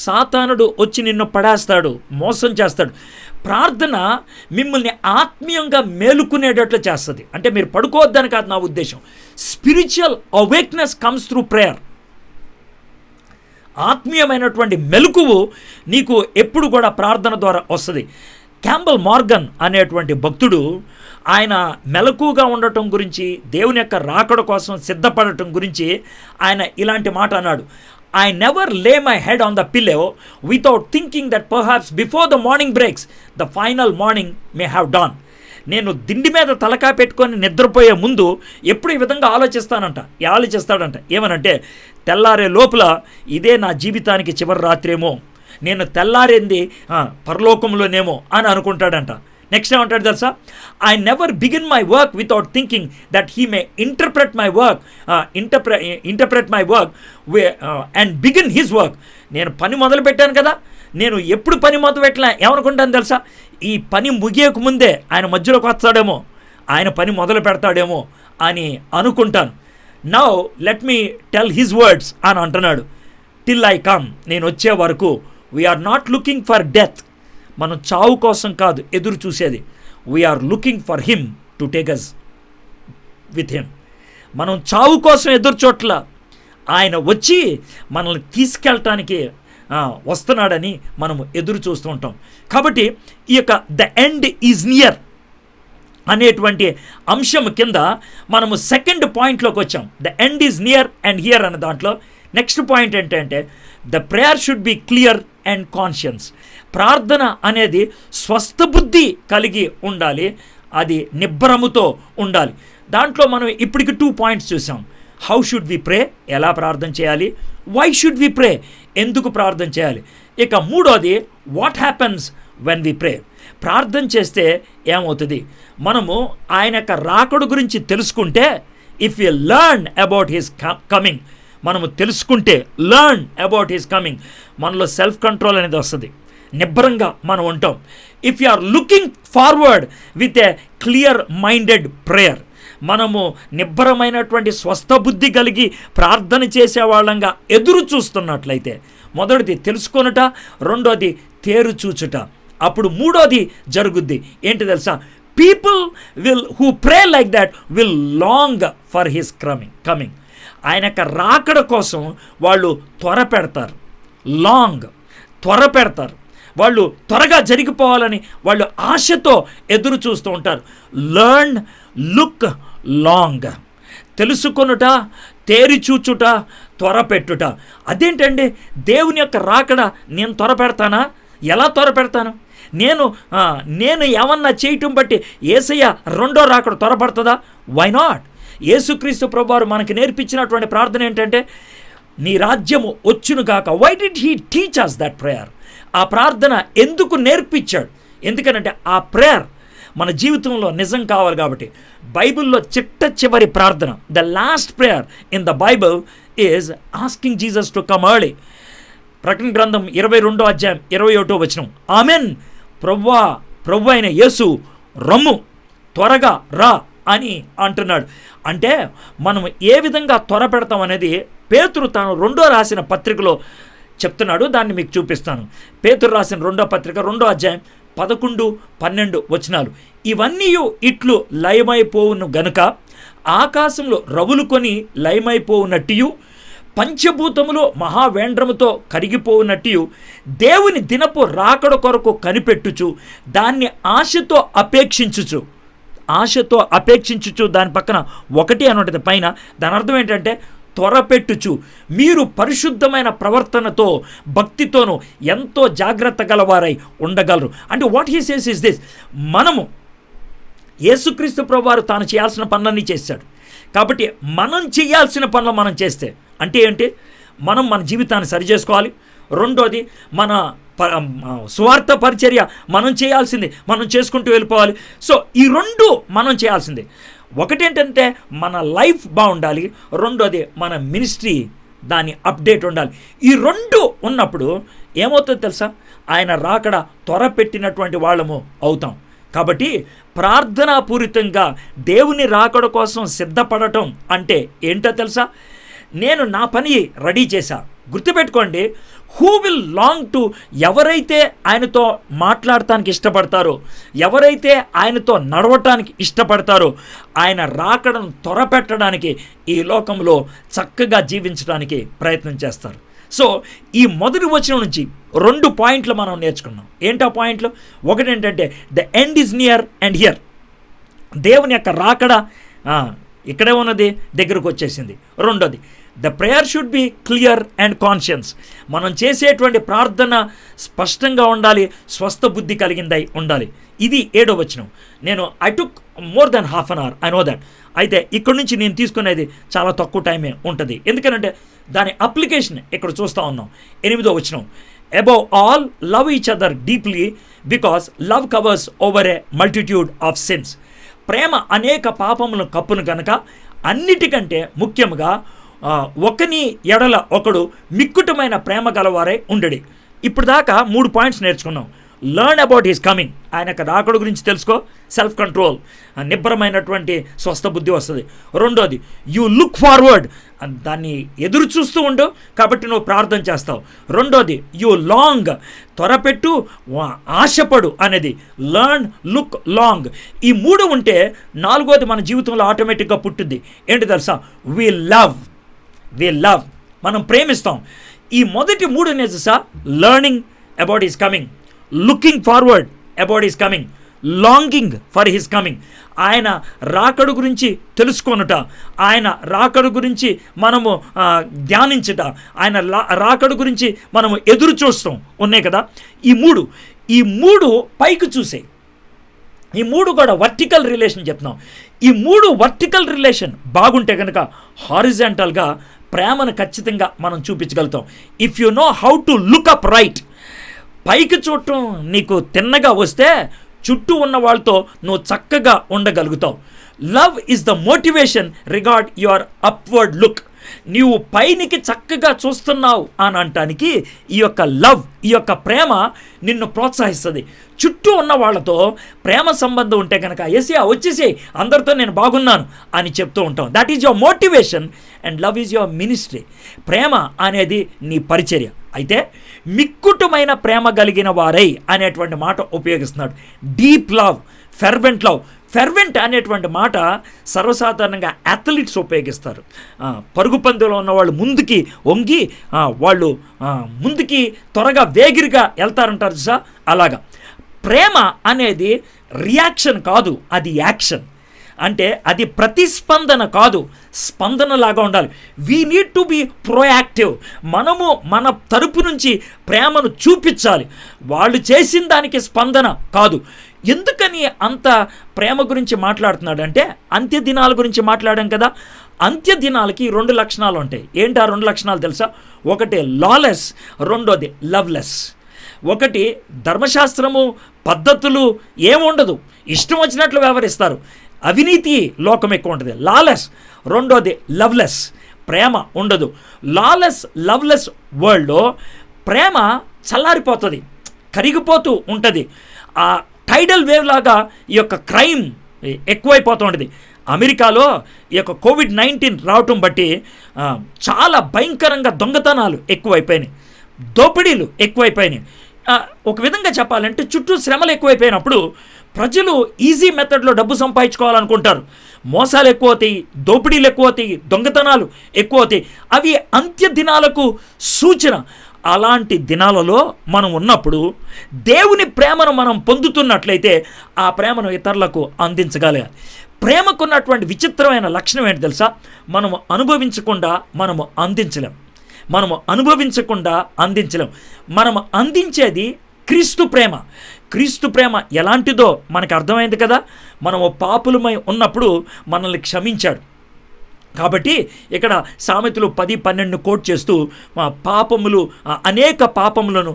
సాతానుడు వచ్చి నిన్ను పడేస్తాడు, మోసం చేస్తాడు. ప్రార్థన మిమ్మల్ని ఆత్మీయంగా మేలుకునేటట్లు చేస్తుంది. అంటే మీరు పడుకోవద్దని కాదు నా ఉద్దేశం. Spiritual awakeness comes through prayer. ఆత్మీయమైనటువంటి మెలకువు నీకు ఎప్పుడు కూడా ప్రార్థన ద్వారా వస్తుంది. క్యాంబల్ మార్గన్ అనేటువంటి భక్తుడు ఆయన మెలకుగా ఉండటం గురించి, దేవుని యొక్క రాకడ కోసం సిద్ధపడటం గురించి ఆయన ఇలాంటి మాట అన్నాడు. I never lay my head on the pillow without thinking that perhaps before the morning breaks, the final morning may have dawned. నేను దిండి మీద తలకాయ పెట్టుకొని నిద్రపోయే ముందు ఎప్పుడు ఈ విధంగా ఆలోచిస్తాడంట. ఏమనంటే తెల్లారే లోపల ఇదే నా జీవితానికి చివరి రాత్రేమో, నేను తెల్లారేంది పరలోకంలోనేమో అని అనుకుంటాడంట. నెక్స్ట్ ఏమంటాడు తెలుసా? I never begin my work without thinking that he may interpret my work and begin his work. నేను పని మొదలు పెట్టాను కదా, నేను ఎప్పుడు పని మొదలు పెట్టలే ఏమనుకుంటాను తెలుసా? ఈ పని ముగియక ముందే ఆయన మధ్యలోకి వస్తాడేమో ఆయన పని మొదలు పెడతాడేమో అని అనుకుంటాను. Now let me tell his words అని అంటున్నాడు. టిల్ ఐ కమ్, నేను వచ్చే వరకు. We're not looking for death, మనం చావు కోసం కాదు ఎదురు చూసేది. We're looking for him to take us with him. మనం చావు కోసం ఎదురు చోట్ల ఆయన వచ్చి మనల్ని తీసుకెళ్ళటానికి వస్తున్నాడని మనము ఎదురు చూస్తూ ఉంటాం. కాబట్టి ఈ యొక్క ద ఎండ్ ఈజ్ నియర్ అనేటువంటి అంశం కింద మనము సెకండ్ పాయింట్లోకి వచ్చాం. The end is near and here అనే దాంట్లో నెక్స్ట్ పాయింట్ ఏంటంటే the prayer should be clear and conscience. ప్రార్థన అనేది స్వస్థ బుద్ధి కలిగి ఉండాలి, అది నిబ్బరముతో ఉండాలి. దాంట్లో మనం ఇప్పటికి 2 పాయింట్స్ చూసాం. హౌ షుడ్ వి ప్రే, ఎలా ప్రార్థన చేయాలి. వై షుడ్ వి ప్రే, ఎందుకు ప్రార్థన చేయాలి. ఇక మూడోది what happens when we pray, ప్రార్థన చేస్తే ఏమవుతుంది. మనము ఆయన యొక్క రాకడ గురించి తెలుసుకుంటే, if you learn about his coming, మనము తెలుసుకుంటే లెర్న్ అబౌట్ హిస్ కమింగ్, మనలో సెల్ఫ్ కంట్రోల్ అనేది వస్తుంది, నిబ్బరంగా మనం ఉంటాం. If you are looking forward with a clear minded prayer, మనము నిబ్బరమైనటువంటి స్వస్థ బుద్ధి కలిగి ప్రార్థన చేసేవాళ్ళంగా ఎదురు చూస్తున్నట్లయితే, మొదటిది తెలుసుకొనుట, రెండోది తేరు చూచుట, అప్పుడు మూడోది జరుగుద్ది. ఏంటి తెలుసా, people who pray like that will long for his coming. ఆయన యొక్క రాకడ కోసం వాళ్ళు త్వర పెడతారు, వాళ్ళు త్వరగా జరిగిపోవాలని వాళ్ళు ఆశతో ఎదురు చూస్తూ ఉంటారు. లెర్న్, లుక్, లాంగ్, తెలుసుకొనుట, తేరి చూచుట, త్వర పెట్టుట. అదేంటండి దేవుని యొక్క రాకడ నేను త్వర పెడతానా? ఎలా త్వర పెడతాను? నేను ఏమన్నా చేయటం బట్టి యేసయ్య రెండో రాకడ త్వరపడుతుందా? Why not? యేసుక్రీస్తు ప్రభువారు మనకి నేర్పించినటువంటి ప్రార్థన ఏంటంటే, నీ రాజ్యము వచ్చునుగాక. Why did he teach us that prayer? ఆ ప్రార్థన ఎందుకు నేర్పించాడు? ఎందుకనంటే ఆ ప్రేయర్ మన జీవితంలో నిజం కావాలి కాబట్టి. బైబిల్లో చివరి ప్రార్థన, the last prayer in the Bible is asking Jesus to come early. ప్రకటన గ్రంథం 22వ అధ్యాయం 21వ వచనం, ఆమెన్, ప్రభు అయిన యేసు రమ్ము, త్వరగా రా అని అంటున్నాడు. అంటే మనం ఏ విధంగా త్వర పెడతాం అనేది పేతురు తాను 2వ రాసిన పత్రికలో చెప్తున్నాడు. దాన్ని మీకు చూపిస్తాను. పేతురు రాసిన 2వ పత్రిక 2వ అధ్యాయం 11, 12 వచనాలు. ఇవన్నీ ఇట్లు లయమైపోవును గనుక ఆకాశంలో రవులు కొని లయమైపోవునట్టియు, పంచభూతములు మహావేంద్రముతో కరిగిపోవునట్టియు, దేవుని దినపు రాకడ కొరకు కనిపెట్టుచు, దాన్ని ఆశతో అపేక్షించుచు దాని పక్కన 1 అని ఉంటుంది పైన. దాని అర్థం ఏంటంటే త్వరపెట్టుచు, మీరు పరిశుద్ధమైన ప్రవర్తనతో భక్తితోనూ ఎంతో జాగ్రత్త గలవారై ఉండగలరు. అంటే what he says is this, మనము యేసుక్రీస్తు ప్రభువారు తాను చేయాల్సిన పనులన్నీ చేశాడు. కాబట్టి మనం చేయాల్సిన పనులు మనం చేస్తే అంటే ఏంటి, మనం మన జీవితాన్ని సరిచేసుకోవాలి. రెండోది మన స్వార్థ పరిచర్య మనం చేయాల్సింది మనం చేసుకుంటూ వెళ్ళిపోవాలి. సో ఈ 2 మనం చేయాల్సింది. ఒకటేంటంటే మన లైఫ్ బాగుండాలి, రెండోది మన మినిస్ట్రీ దాని అప్డేట్ ఉండాలి. ఈ 2 ఉన్నప్పుడు ఏమవుతుందో తెలుసా, ఆయన రాకడ త్వర పెట్టినటువంటి వాళ్ళము అవుతాం. కాబట్టి ప్రార్థనాపూరితంగా దేవుని రాకడ కోసం సిద్ధపడటం అంటే ఏంటో తెలుసా, నేను నా పని రెడీ చేశా. గుర్తుపెట్టుకోండి, హూ విల్ లాంగ్ టు, ఎవరైతే ఆయనతో మాట్లాడటానికి ఇష్టపడతారో, ఎవరైతే ఆయనతో నడవటానికి ఇష్టపడతారో, ఆయన రాకడను త్వరపెట్టడానికి ఈ లోకంలో చక్కగా జీవించడానికి ప్రయత్నం చేస్తారు. సో ఈ మొదటి వచనం నుంచి 2 పాయింట్లు మనం నేర్చుకున్నాం. ఏంటా పాయింట్లు? ఒకటి ఏంటంటే the end is near and here, దేవుని యొక్క రాకడ ఇక్కడే ఉన్నది, దగ్గరకు వచ్చేసింది. రెండోది the prayer should be clear and conscience, మనం చేసేటువంటి ప్రార్థన స్పష్టంగా ఉండాలి, స్వస్థ బుద్ధి కలిగిందై ఉండాలి. ఇది 7వ వచనం. I took more than half an hour, I know that. అయితే ఇక్కడ నుంచి నేను తీసుకునేది చాలా తక్కువ టైమే ఉంటుంది, ఎందుకంటే దాని అప్లికేషన్ ఇక్కడ చూస్తూ ఉన్నాం. 8వ వచనం, above all love each other deeply because love covers over a multitude of sins. ప్రేమ అనేక పాపములను కప్పును కనుక అన్నిటికంటే ముఖ్యంగా ఒకని ఎడల ఒకడు మిక్కుటమైన ప్రేమ గలవారై ఉండడి. ఇప్పుడు దాకా 3 పాయింట్స్ నేర్చుకున్నాం. Learn about his coming. ఆయన యొక్క రాకడ గురించి తెలుసుకో. సెల్ఫ్ కంట్రోల్, నిబ్బరమైనటువంటి స్వస్థ బుద్ధి వస్తుంది. రెండోది, యూ లుక్ ఫార్వర్డ్, దాన్ని ఎదురు చూస్తూ ఉండు కాబట్టి నువ్వు ప్రార్థన చేస్తావు. రెండోది, యూ లాంగ్, త్వరపెట్టు, ఆశపడు అనేది. Learn, look, long. ఈ మూడు ఉంటే నాలుగోది మన జీవితంలో ఆటోమేటిక్గా పుట్టుద్ది. ఏంటి తెలుసా? వి లవ్, మనం ప్రేమిస్తాం. ఈ మొదటి మూడు తెలుసా? Learning about his coming, looking forward about his coming, longing for his coming. ఆయన రాకడు గురించి తెలుసుకొనుట, ఆయన రాకడు గురించి మనము ధ్యానించుట, ఆయన రాకడు గురించి మనము ఎదురు చూస్తాం ఉన్నాయి కదా. ఈ మూడు పైకి చూసే, ఈ మూడు కూడా వర్టికల్ రిలేషన్ చెప్తున్నాం. ఈ మూడు వర్టికల్ రిలేషన్ బాగుంటే కనుక హారిజాంటల్గా ప్రేమను ఖచ్చితంగా మనం చూపించగలుగుతాం. If you know how to look up right, పైకి చూడటం నీకు తిన్నగా వస్తే చుట్టూ ఉన్న వాళ్ళతో నువ్వు చక్కగా ఉండగలుగుతావు. Love is the motivation regard your upward look. నీవు పైనికి చక్కగా చూస్తున్నావు అని అనటానికి ఈ యొక్క లవ్, ఈ యొక్క ప్రేమ నిన్ను ప్రోత్సహిస్తుంది. చుట్టూ ఉన్న వాళ్ళతో ప్రేమ సంబంధం ఉంటే కనుక ఎస్యా వచ్చేసి అందరితో నేను బాగున్నాను అని చెప్తూ ఉంటాం. That is your motivation and love is your ministry. ప్రేమ అనేది నీ పరిచర్య. అయితే మిక్కుటమైన ప్రేమ కలిగిన వారై అనేటువంటి మాట ఉపయోగిస్తున్నాడు. Deep love, fervent love. Fervent అనేటువంటి మాట సర్వసాధారణంగా అథ్లీట్స్ ఉపయోగిస్తారు. పరుగు పందెంలో ఉన్న వాళ్ళు ముందుకి వంగి వాళ్ళు ముందుకి త్వరగా వేగిరిగా వెళ్తారంటారు సార్. అలాగా ప్రేమ అనేది రియాక్షన్ కాదు, అది యాక్షన్. అంటే అది ప్రతిస్పందన కాదు, స్పందనలాగా ఉండాలి. We need to be proactive. మనము మన తరపు నుంచి ప్రేమను చూపించాలి. వాళ్ళు చేసిన దానికి స్పందన కాదు. ఎందుకని అంత ప్రేమ గురించి మాట్లాడుతున్నాడంటే అంత్య దినాల గురించి మాట్లాడాం కదా. అంత్య దినాలకి 2 లక్షణాలు ఉంటాయి. ఏంటి ఆ 2 లక్షణాలు తెలుసా? ఒకటి లాలెస్, రెండోది లవ్లెస్. ఒకటి ధర్మశాస్త్రము పద్ధతులు ఏముండదు, ఇష్టం వచ్చినట్లు వ్యవహరిస్తారు, అవినీతి లోకం ఎక్కువ ఉంటుంది. లాలెస్. రెండోది లవ్లెస్, ప్రేమ ఉండదు. లాలెస్, లవ్లెస్ వరల్డ్లో ప్రేమ చల్లారిపోతుంది, కరిగిపోతూ ఉంటుంది. ఆ టైడల్ వేవ్ లాగా ఈ యొక్క క్రైమ్ ఎక్కువైపోతూ ఉంటుంది. అమెరికాలో ఈ యొక్క కోవిడ్-19 రావటం బట్టి చాలా భయంకరంగా దొంగతనాలు ఎక్కువైపోయినాయి, దోపిడీలు ఎక్కువైపోయినాయి. ఒక విధంగా చెప్పాలంటే చుట్టూ శ్రమలు ఎక్కువైపోయినప్పుడు ప్రజలు ఈజీ మెథడ్లో డబ్బు సంపాదించుకోవాలనుకుంటారు. మోసాలు ఎక్కువ అవుతాయి, దోపిడీలు ఎక్కువ అవుతాయి, దొంగతనాలు ఎక్కువ అవుతాయి. అవి అంత్య దినాలకు సూచన. అలాంటి దినాలలో మనం ఉన్నప్పుడు దేవుని ప్రేమను మనం పొందుతున్నట్లయితే ఆ ప్రేమను ఇతరులకు అందించగలగాలి. ప్రేమకున్నటువంటి విచిత్రమైన లక్షణం ఏంటి తెలుసా? మనము అనుభవించకుండా మనము అందించలేం. మనము అందించేది క్రీస్తు ప్రేమ. క్రీస్తు ప్రేమ ఎలాంటిదో మనకు అర్థమైంది కదా. మనము పాపులమై ఉన్నప్పుడు మనల్ని క్షమించాడు. కాబట్టి ఇక్కడ సామెతలు 10-12 కోట్ చేస్తూ పాపములు, అనేక పాపములను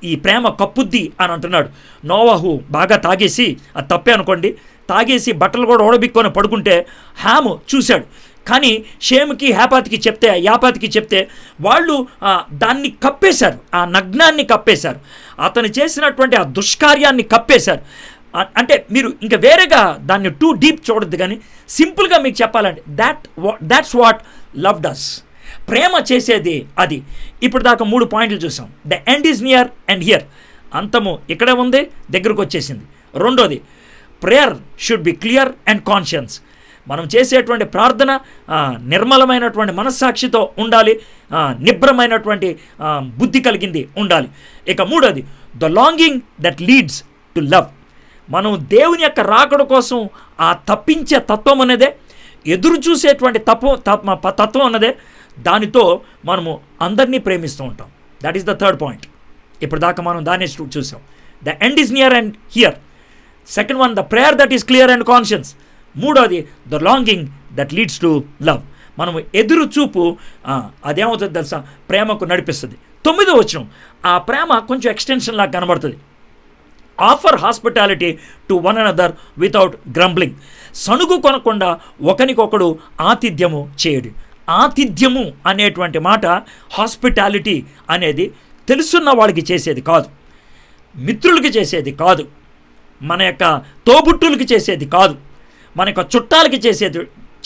ఈ ప్రేమ కప్పుద్ది అని అంటున్నాడు. నోవాహు బాగా తాగేసి, అది తప్పే అనుకోండి, తాగేసి బట్టలు కూడా ఓడబిక్కొని పడుకుంటే హాము చూశాడు. కానీ షేమ్కి యాపాతికి చెప్తే వాళ్ళు దాన్ని కప్పేశారు, ఆ నగ్నాన్ని కప్పేశారు, అతను చేసినటువంటి ఆ దుష్కార్యాన్ని కప్పేశారు. అంటే మీరు ఇంకా వేరేగా దాన్ని టూ డీప్ చూడద్దు. కానీ సింపుల్గా మీకు చెప్పాలంటే దాట్స్ వాట్ లవ్ డస్. ప్రేమ చేసేది అది. ఇప్పుడు దాకా 3 పాయింట్లు చూసాం. The end is near and here. అంతము ఇక్కడే ఉంది, దగ్గరకు వచ్చేసింది. రెండోది, prayer should be clear and conscience. మనం చేసేటువంటి ప్రార్థన నిర్మలమైనటువంటి మనస్సాక్షితో ఉండాలి, నిబ్రమైనటువంటి బుద్ధి కలిగింది ఉండాలి. ఇక మూడోది, the longing that leads to love. మనం దేవుని యొక్క రాకడ కోసం ఆ తప్పించే తత్వం అనేదే, ఎదురు చూసేటువంటి తత్వం అన్నదే, దానితో మనము అందరినీ ప్రేమిస్తూ ఉంటాం. That is the third point. ఇప్పుడు దాకా మనం దాన్ని చూసాం. The end is near and here. Second one, the prayer that is clear and conscience. మూడోది, the longing that leads to love. మనము ఎదురు చూపు అదేమవుతుంది తెలుసా? ప్రేమకు నడిపిస్తుంది. 9వ వచనం, ఆ ప్రేమ కొంచెం ఎక్స్టెన్షన్ లాగా కనబడుతుంది. Offer hospitality to one another without grumbling. సణుగు కొనకుండా ఒకరికొకడు ఆతిథ్యము చేయడు. ఆతిథ్యము అనేటువంటి మాట, హాస్పిటాలిటీ అనేది తెలుసున్న వాడికి చేసేది కాదు. మిత్రులకి చేసేది కాదు, మన యొక్క తోబుట్టులకి చేసేది కాదు, మన యొక్క చుట్టాలకి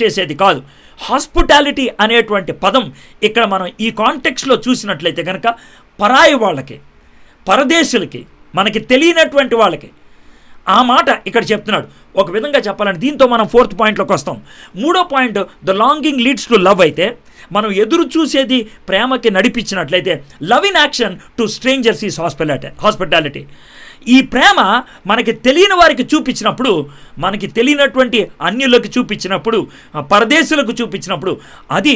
చేసేది కాదు. హాస్పిటాలిటీ అనేటువంటి పదం ఇక్కడ మనం ఈ కాంటెక్స్లో చూసినట్లయితే కనుక పరాయి వాళ్ళకి, పరదేశులకి, మనకి తెలియనటువంటి వాళ్ళకి ఆ మాట ఇక్కడ చెప్తున్నాడు. ఒక విధంగా చెప్పాలంటే దీంతో మనం 4th పాయింట్లోకి వస్తాం. 3వ point the longing leads to love అయితే మనం ఎదురు చూసేది ప్రేమకి నడిపించినట్లయితే love in action to strangers is hospitality. ఈ ప్రేమ మనకి తెలియని వారికి చూపించినప్పుడు, మనకి తెలియనటువంటి అన్యులకు చూపించినప్పుడు, పరదేశులకు చూపించినప్పుడు అది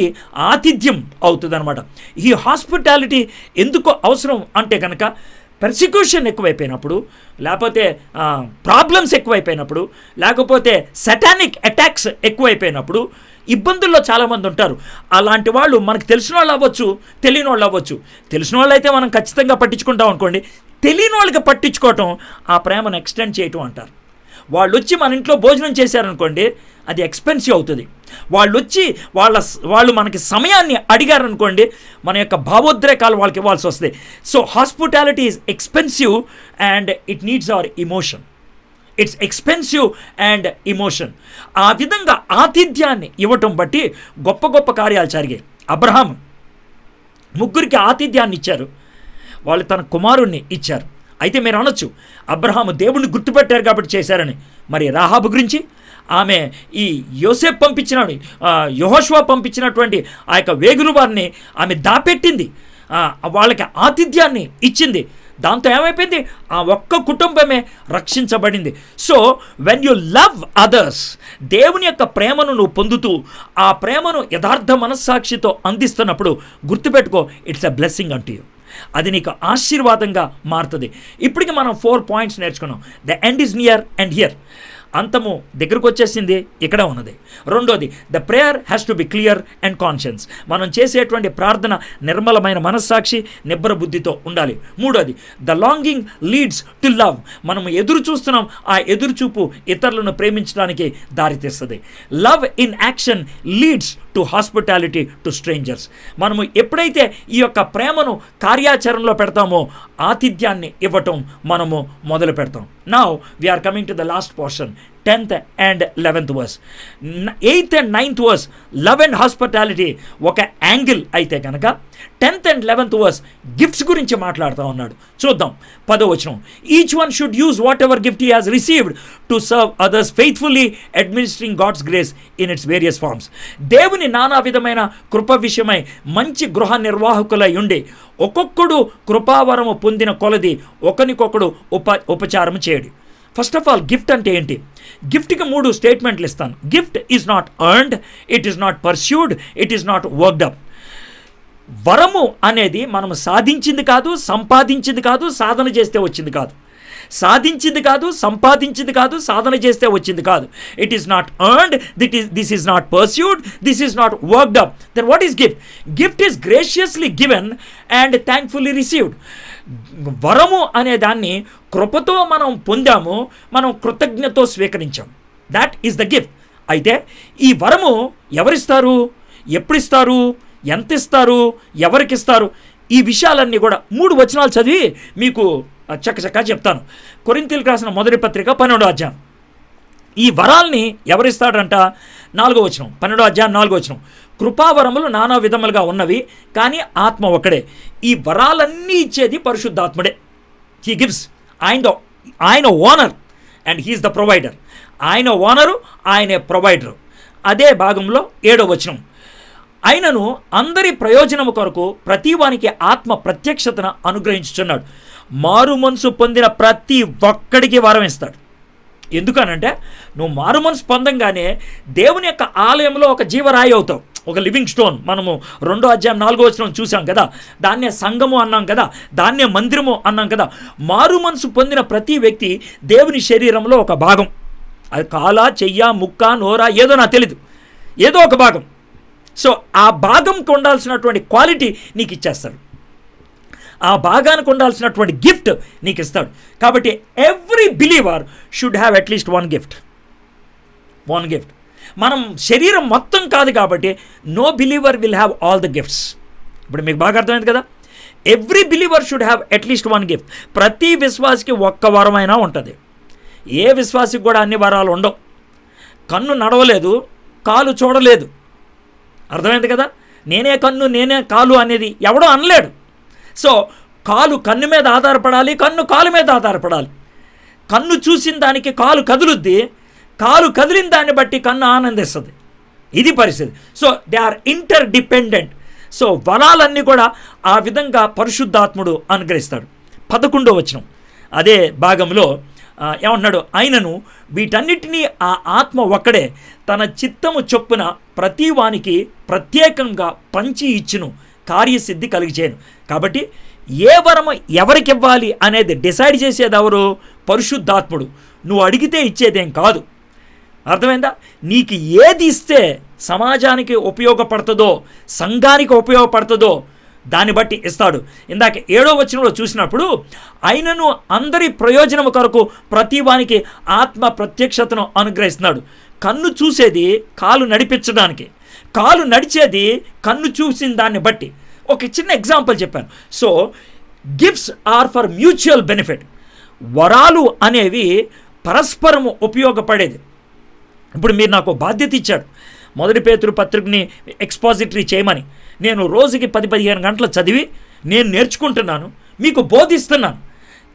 ఆతిథ్యం అవుతుంది అనమాట. ఈ హాస్పిటాలిటీ ఎందుకు అవసరం అంటే కనుక పర్సిక్యూషన్ ఎక్కువైపోయినప్పుడు, లేకపోతే ప్రాబ్లమ్స్ ఎక్కువైపోయినప్పుడు, లేకపోతే సటానిక్ అటాక్స్ ఎక్కువైపోయినప్పుడు ఇబ్బందుల్లో చాలామంది ఉంటారు. అలాంటి వాళ్ళు మనకు తెలిసిన వాళ్ళు అవ్వచ్చు, తెలియని వాళ్ళు అవ్వచ్చు. తెలిసిన వాళ్ళు అయితే మనం ఖచ్చితంగా పట్టించుకుంటాం అనుకోండి. తెలియని వాళ్ళకి పట్టించుకోవటం ఆ ప్రేమను ఎక్స్టెండ్ చేయటం అంటారు. వాళ్ళు వచ్చి మన ఇంట్లో భోజనం చేశారనుకోండి, అది ఎక్స్పెన్సివ్ అవుతుంది. వాళ్ళు మనకి సమయాన్ని అడిగారనుకోండి, మన యొక్క భావోద్రేకాలు వాళ్ళకి ఇవ్వాల్సి వస్తుంది. So hospitality is expensive and it needs our emotion. It's expensive and emotion. ఆ విధంగా ఆతిథ్యాన్ని ఇవ్వటం బట్టి గొప్ప గొప్ప కార్యాలు జరిగాయి. అబ్రహాం 3 ఆతిథ్యాన్ని ఇచ్చారు, వాళ్ళు తన కుమారుణ్ణి ఇచ్చారు. అయితే మీరు అనొచ్చు అబ్రహాము దేవుణ్ణి గుర్తుపెట్టారు కాబట్టి చేశారని. మరి రాహాబు గురించి, ఆమె ఈ యోసేపు పంపించినాడు, యెహోషువ పంపించినటువంటి ఆ యొక్క వేగులు వారిని ఆమె దాపెట్టింది, వాళ్ళకి ఆతిథ్యాన్ని ఇచ్చింది. దాంతో ఏమైపోయింది, ఆ ఒక్క కుటుంబమే రక్షించబడింది. So when you love others, దేవుని యొక్క ప్రేమను నువ్వు పొందుతూ ఆ ప్రేమను యథార్థ మనస్సాక్షితో అందిస్తున్నప్పుడు గుర్తుపెట్టుకో, ఇట్స్ ఎ బ్లెస్సింగ్ అంటూ యూ. అది నీకు ఆశీర్వాదంగా మారుతుంది. ఇప్పటికి మనం 4 పాయింట్స్ నేర్చుకున్నాం. The end is near and here. అంతము దగ్గరకు వచ్చేసింది, ఇక్కడ ఉన్నది. రెండోది, the prayer has to be clear and conscience. మనం చేసేటువంటి ప్రార్థన నిర్మలమైన మనస్సాక్షి, నిబ్బర బుద్ధితో ఉండాలి. మూడోది, the longing leads to love. మనం ఎదురు చూస్తున్నాం, ఆ ఎదురు చూపు ఇతరులను ప్రేమించడానికి దారితీస్తుంది. Love in action leads to hospitality to strangers. మనము ఎప్పుడైతే ఈ యొక్క ప్రేమను కార్యాచరణలో పెడతామో ఆతిథ్యాన్ని ఇవ్వటం మనము మొదలు పెడతాం. Now we're coming to the last portion, 10th and 11th verse. 8th and 9th verse love and hospitality ఒక యాంగిల్ అయితే కనుక 10th and 11th verse gifts గురించి మాట్లాడుతూ ఉన్నాడు. చూద్దాం 10వ వచనం. Each one should use whatever gift he has received to serve others faithfully administering God's grace in its various forms. దేవుని నానా విధమైన కృప విషయమై మంచి గృహ నిర్వాహకులై ఉండి ఒక్కొక్కడు కృపావరము పొందిన కొలది ఒకరికొకడు ఉపచారం చేయడు. ఫస్ట్ ఆఫ్ ఆల్ గిఫ్ట్ అంటే ఏంటి? గిఫ్ట్కి 3 స్టేట్మెంట్లు ఇస్తాను. Gift is not earned, it is not pursued, it is not worked up. వరము అనేది మనం సాధించింది కాదు, సంపాదించింది కాదు, సాధన చేస్తే వచ్చింది కాదు. సాధించింది కాదు, సంపాదించింది కాదు, సాధన చేస్తే వచ్చింది కాదు. It is not earned, this is not pursued, this is not worked up. Then what is gift? Gift is graciously given and thankfully received. వరము అనే దాన్ని కృపతో మనం పొందాము, మనం కృతజ్ఞతతో స్వీకరించాం. That is the gift. అయితే ఈ వరము ఎవరిస్తారు, ఎప్పుడిస్తారు, ఎంత ఇస్తారు, ఎవరికిస్తారు, ఈ విషయాలన్నీ కూడా 3 వచనాలు చదివి మీకు చక్కచక్క చెప్తాను. కొరింథీయులకు రాసిన మొదటి పత్రిక 12వ అధ్యాయం. ఈ వరాల్ని ఎవరిస్తాడంట? 4వ వచనం, 12వ అధ్యాయం 4వ వచనం. కృపావరములు నానా విధములుగా ఉన్నవి, కానీ ఆత్మ ఒకడే. ఈ వరాలన్నీ ఇచ్చేది పరిశుద్ధాత్ముడే. He gives. ఆయన owner and he is the provider. ఆయన ఓనరు, ఆయనే ప్రొవైడరు. అదే భాగంలో 7వ వచనం. ఆయనను అందరి ప్రయోజనము కొరకు ప్రతివానికి ఆత్మ ప్రత్యక్షతను అనుగ్రహించుచున్నాడు. మారు మనసు పొందిన ప్రతి ఒక్కడికి వరం ఇస్తాడు. ఎందుకనంటే నువ్వు మారు మనసు పొందంగానే దేవుని యొక్క ఆలయంలో ఒక జీవరాయి అవుతావు, ఒక లివింగ్ స్టోన్. మనము 2వ అధ్యాయం 4వ వచనం చూసాం కదా, దాన్నే సంఘము అన్నాం కదా, దాన్నే మందిరము అన్నాం కదా. మారు మనసు పొందిన ప్రతి వ్యక్తి దేవుని శరీరంలో ఒక భాగం. అది కాల, చెయ్య, ముక్క, నోర, ఏదో నాకు తెలీదు, ఏదో ఒక భాగం. సో ఆ భాగంకి ఉండాల్సినటువంటి క్వాలిటీ నీకు ఇచ్చేస్తాడు, ఆ భాగానికి ఉండాల్సినటువంటి గిఫ్ట్ నీకు ఇస్తాడు. కాబట్టి every believer should have at least 1 గిఫ్ట్. మనం శరీరం మొత్తం కాదు కాబట్టి no believer will have all the gifts. ఇప్పుడు మీకు బాగా అర్థమైంది కదా. Every believer should have at least one gift. ప్రతి విశ్వాసికి ఒక్క వరమైనా ఉంటుంది. ఏ విశ్వాసికి కూడా అన్ని వరాలు ఉండవు. కన్ను నడవలేదు, కాలు చూడలేదు, అర్థమైంది కదా. నేనే కన్ను నేనే కాలు అనేది ఎవడో అనలేడు. సో కాలు కన్ను మీద ఆధారపడాలి, కన్ను కాలు మీద ఆధారపడాలి. కన్ను చూసిన దానికి కాలు కదులుద్ది, కాలు కదిలిన దాన్ని బట్టి కన్ను ఆనందిస్తుంది. ఇది పరిస్థితి. So they are interdependent. So వరాలన్నీ కూడా ఆ విధంగా పరిశుద్ధాత్ముడు అనుగ్రహిస్తాడు. 11వ వచనం అదే భాగంలో ఏమంటున్నాడు, ఆయనను వీటన్నిటినీ ఆ ఆత్మ ఒక్కడే తన చిత్తము చొప్పున ప్రతి వానికి ప్రత్యేకంగా పంచి ఇచ్చును, కార్యసిద్ధి కలిగిచేయను. కాబట్టి ఏ వరము ఎవరికి ఇవ్వాలి అనేది డిసైడ్ చేసేది ఎవరు? పరిశుద్ధాత్ముడు. నువ్వు అడిగితే ఇచ్చేదేం కాదు, అర్థమైందా. నీకు ఏది ఇస్తే సమాజానికి ఉపయోగపడుతుందో, సంఘానికి ఉపయోగపడుతుందో దాన్ని బట్టి ఇస్తాడు. ఇందాక 7వ వచనంలో చూసినప్పుడు ఆయనను అందరి ప్రయోజనము కొరకు ప్రతి వానికి ఆత్మ ప్రత్యక్షతను అనుగ్రహిస్తున్నాడు. కన్ను చూసేది కాలు నడిపించడానికి, కాలు నడిచేది కన్ను చూసిన దాన్ని బట్టి. ఒక చిన్న ఎగ్జాంపుల్ చెప్పాను. So gifts are for mutual benefit. వరాలు అనేవి పరస్పరము ఉపయోగపడేది. ఇప్పుడు మీరు నాకు బాధ్యత ఇచ్చాడు, 1 పేతురు పత్రికని ఎక్స్పాజిటరీ చేయమని. నేను రోజుకి 10-15 గంటలు చదివి నేను నేర్చుకుంటున్నాను, మీకు బోధిస్తున్నాను.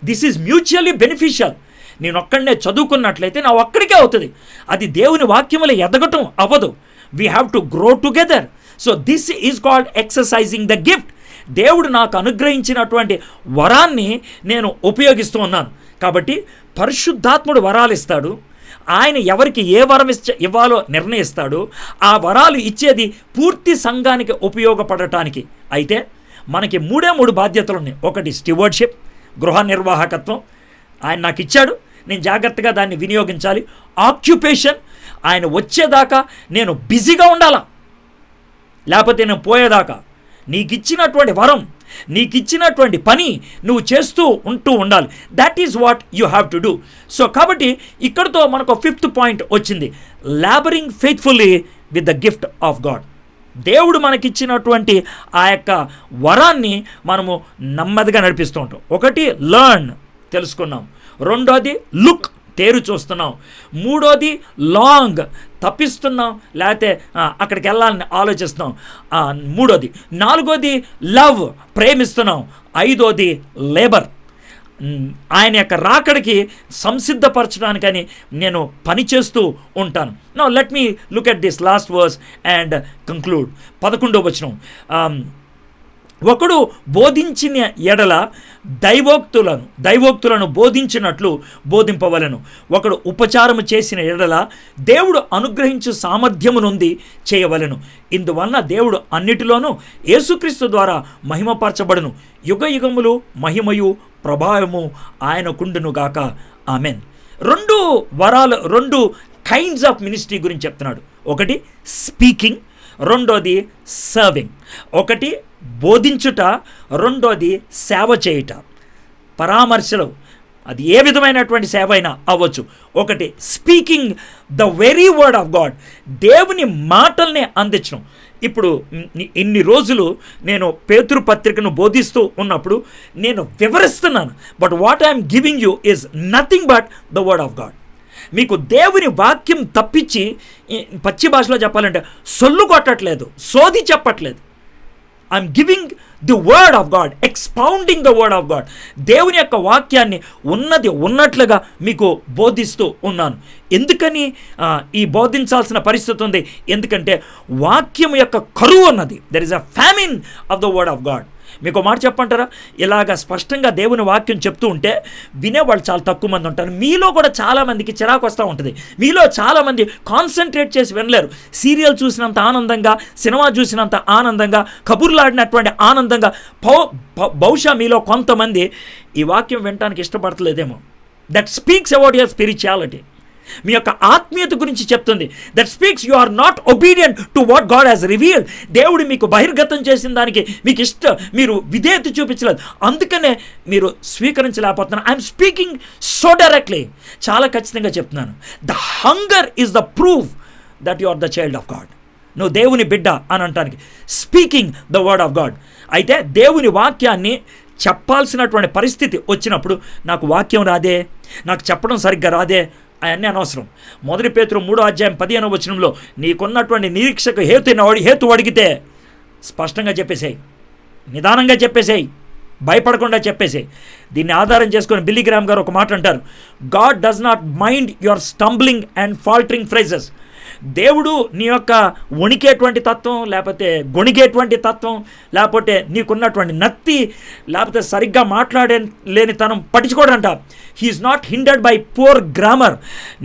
This is mutually beneficial. నేను ఒక్కడనే చదువుకున్నట్లయితే నా ఒక్కడికే అవుతుంది, అది దేవుని వాక్యములో ఎదగటం అవ్వదు. We have to grow together. So this is called exercising the gift. దేవుడు నాకు అనుగ్రహించినటువంటి వరాన్ని నేను ఉపయోగిస్తూ ఉన్నాను. కాబట్టి పరిశుద్ధాత్ముడు వరాలు ఇస్తాడు. ఆయన ఎవరికి ఏ వరం ఇవ్వాలో నిర్ణయిస్తాడు. ఆ వరాలు ఇచ్చేది పూర్తి సంఘానికి ఉపయోగపడటానికి. అయితే మనకి 3 బాధ్యతలు ఉన్నాయి. ఒకటి స్టివర్డ్షిప్, గృహ నిర్వాహకత్వం. ఆయన నాకు ఇచ్చాడు, నేను జాగ్రత్తగా దాన్ని వినియోగించాలి. ఆక్యుపేషన్, ఆయన వచ్చేదాకా నేను బిజీగా ఉండాలా, లేకపోతే నేను పోయేదాకా నీకు ఇచ్చినటువంటి వరం, నీకు ఇచ్చినటువంటి పని నువ్వు చేస్తూ ఉండాలి. That is what you have to do. So కాబట్టి ఇక్కడితో మనకు 5th పాయింట్ వచ్చింది, labouring faithfully with the gift of God. దేవుడు మనకిచ్చినటువంటి ఆ యొక్క వరాన్ని మనము నెమ్మదిగా నడిపిస్తూ ఉంటాం. ఒకటి లర్న్, తెలుసుకున్నాం. 2వది లుక్, తేరు చూస్తున్నాం. 3వది లాంగ్, తప్పిస్తున్నాం, లేకపోతే అక్కడికి వెళ్ళాలని ఆలోచిస్తున్నాం. 3వది. 4వది లవ్, ప్రేమిస్తున్నాం. 5వది లేబర్, ఆయన యొక్క రాకడికి సంసిద్ధపరచడానికని నేను పనిచేస్తూ ఉంటాను. Now let me look at this last verse and conclude. 11వ వచనం, ఒకడు బోధించిన ఎడల దైవోక్తులను బోధించినట్లు బోధింపవలను. ఒకడు ఉపచారము చేసిన ఎడల దేవుడు అనుగ్రహించు సామర్థ్యము నుండి చేయవలను. ఇందువలన దేవుడు అన్నిటిలోనూ యేసుక్రీస్తు ద్వారా మహిమపరచబడును. యుగ యుగములు మహిమయు ప్రభావము ఆయనకుండునుగాక. ఆమెన్. 2 వరాలు, 2 కైండ్స్ ఆఫ్ మినిస్ట్రీ గురించి చెప్తున్నాడు. ఒకటి స్పీకింగ్, 2వది సర్వింగ్. ఒకటి బోధించుట, 2వది సేవ చేయుట, పరామర్శలు. అది ఏ విధమైనటువంటి సేవ అయినా అవ్వచ్చు. ఒకటి speaking the very word of God, దేవుని మాటల్ని అందించడం. ఇప్పుడు ఇన్ని రోజులు నేను పేతురు పత్రికను బోధిస్తూ ఉన్నప్పుడు నేను వివరిస్తున్నాను, but what I'm giving you is nothing but the word of God. మీకు దేవుని వాక్యం తప్పించి, పచ్చి భాషలో చెప్పాలంటే సొల్లు కొట్టట్లేదు, సోది చెప్పట్లేదు. I'm giving the word of God, expounding the word of God. దేవుని యొక్క వాక్యాన్ని ఉన్నది ఉన్నట్లుగా మీకు బోధిస్తూ ఉన్నాను. ఎందుకని ఈ బోధించాల్సిన పరిస్థితి ఉంది? ఎందుకంటే వాక్యం యొక్క కరువు ఉన్నది. There is a famine of the word of God. మీకు మాట చెప్పంటారా? ఇలాగ స్పష్టంగా దేవుని వాక్యం చెప్తూ ఉంటే వినేవాళ్ళు చాలా తక్కువ మంది ఉంటారు. మీలో కూడా చాలామందికి చిరాకు వస్తూ ఉంటుంది. మీలో చాలామంది కాన్సన్ట్రేట్ చేసి వినలేరు. సీరియల్ చూసినంత ఆనందంగా, సినిమా చూసినంత ఆనందంగా, కబుర్లాడినటువంటి ఆనందంగా బహుశా మీలో కొంతమంది ఈ వాక్యం వినడానికి ఇష్టపడతలేదేమో. That speaks about your spirituality. మీ యొక్క ఆత్మీయత గురించి చెప్తుంది. That speaks you are not obedient to what God has revealed. దేవుడు మీకు బహిర్గతం చేసిన దానికి మీరు విధేయత చూపించలేదు, అందుకనే మీరు స్వీకరించలేకపోతున్నారు. ఐఎమ్ స్పీకింగ్ సో డైరెక్ట్లీ, చాలా ఖచ్చితంగా చెప్తున్నాను. The hunger is the proof that you are the child of God. నువ్వు దేవుని బిడ్డ అని అంటానికి. Speaking the word of God. అయితే దేవుని వాక్యాన్ని చెప్పాల్సినటువంటి పరిస్థితి వచ్చినప్పుడు నాకు వాక్యం రాదే, నాకు చెప్పడం సరిగ్గా రాదే, అవన్నీ అనవసరం. 1 పేతురు 3:15 నీకున్నటువంటి నిరీక్షకు హేతు అడిగితే స్పష్టంగా చెప్పేసేయి, నిదానంగా చెప్పేసేయి, భయపడకుండా చెప్పేసేయి. దీన్ని ఆధారం చేసుకొని బిల్లీ గ్రామ్ గారు ఒక మాట అంటారు, God does not mind your stumbling and faltering phrases. దేవుడు నీ యొక్క వణికేటువంటి తత్వం, లేకపోతే గొణిగేటువంటి తత్వం, లేకపోతే నీకున్నటువంటి నత్తి, లేకపోతే సరిగ్గా లేనితనం పట్టించుకోడంట. He is not hindered by poor grammar.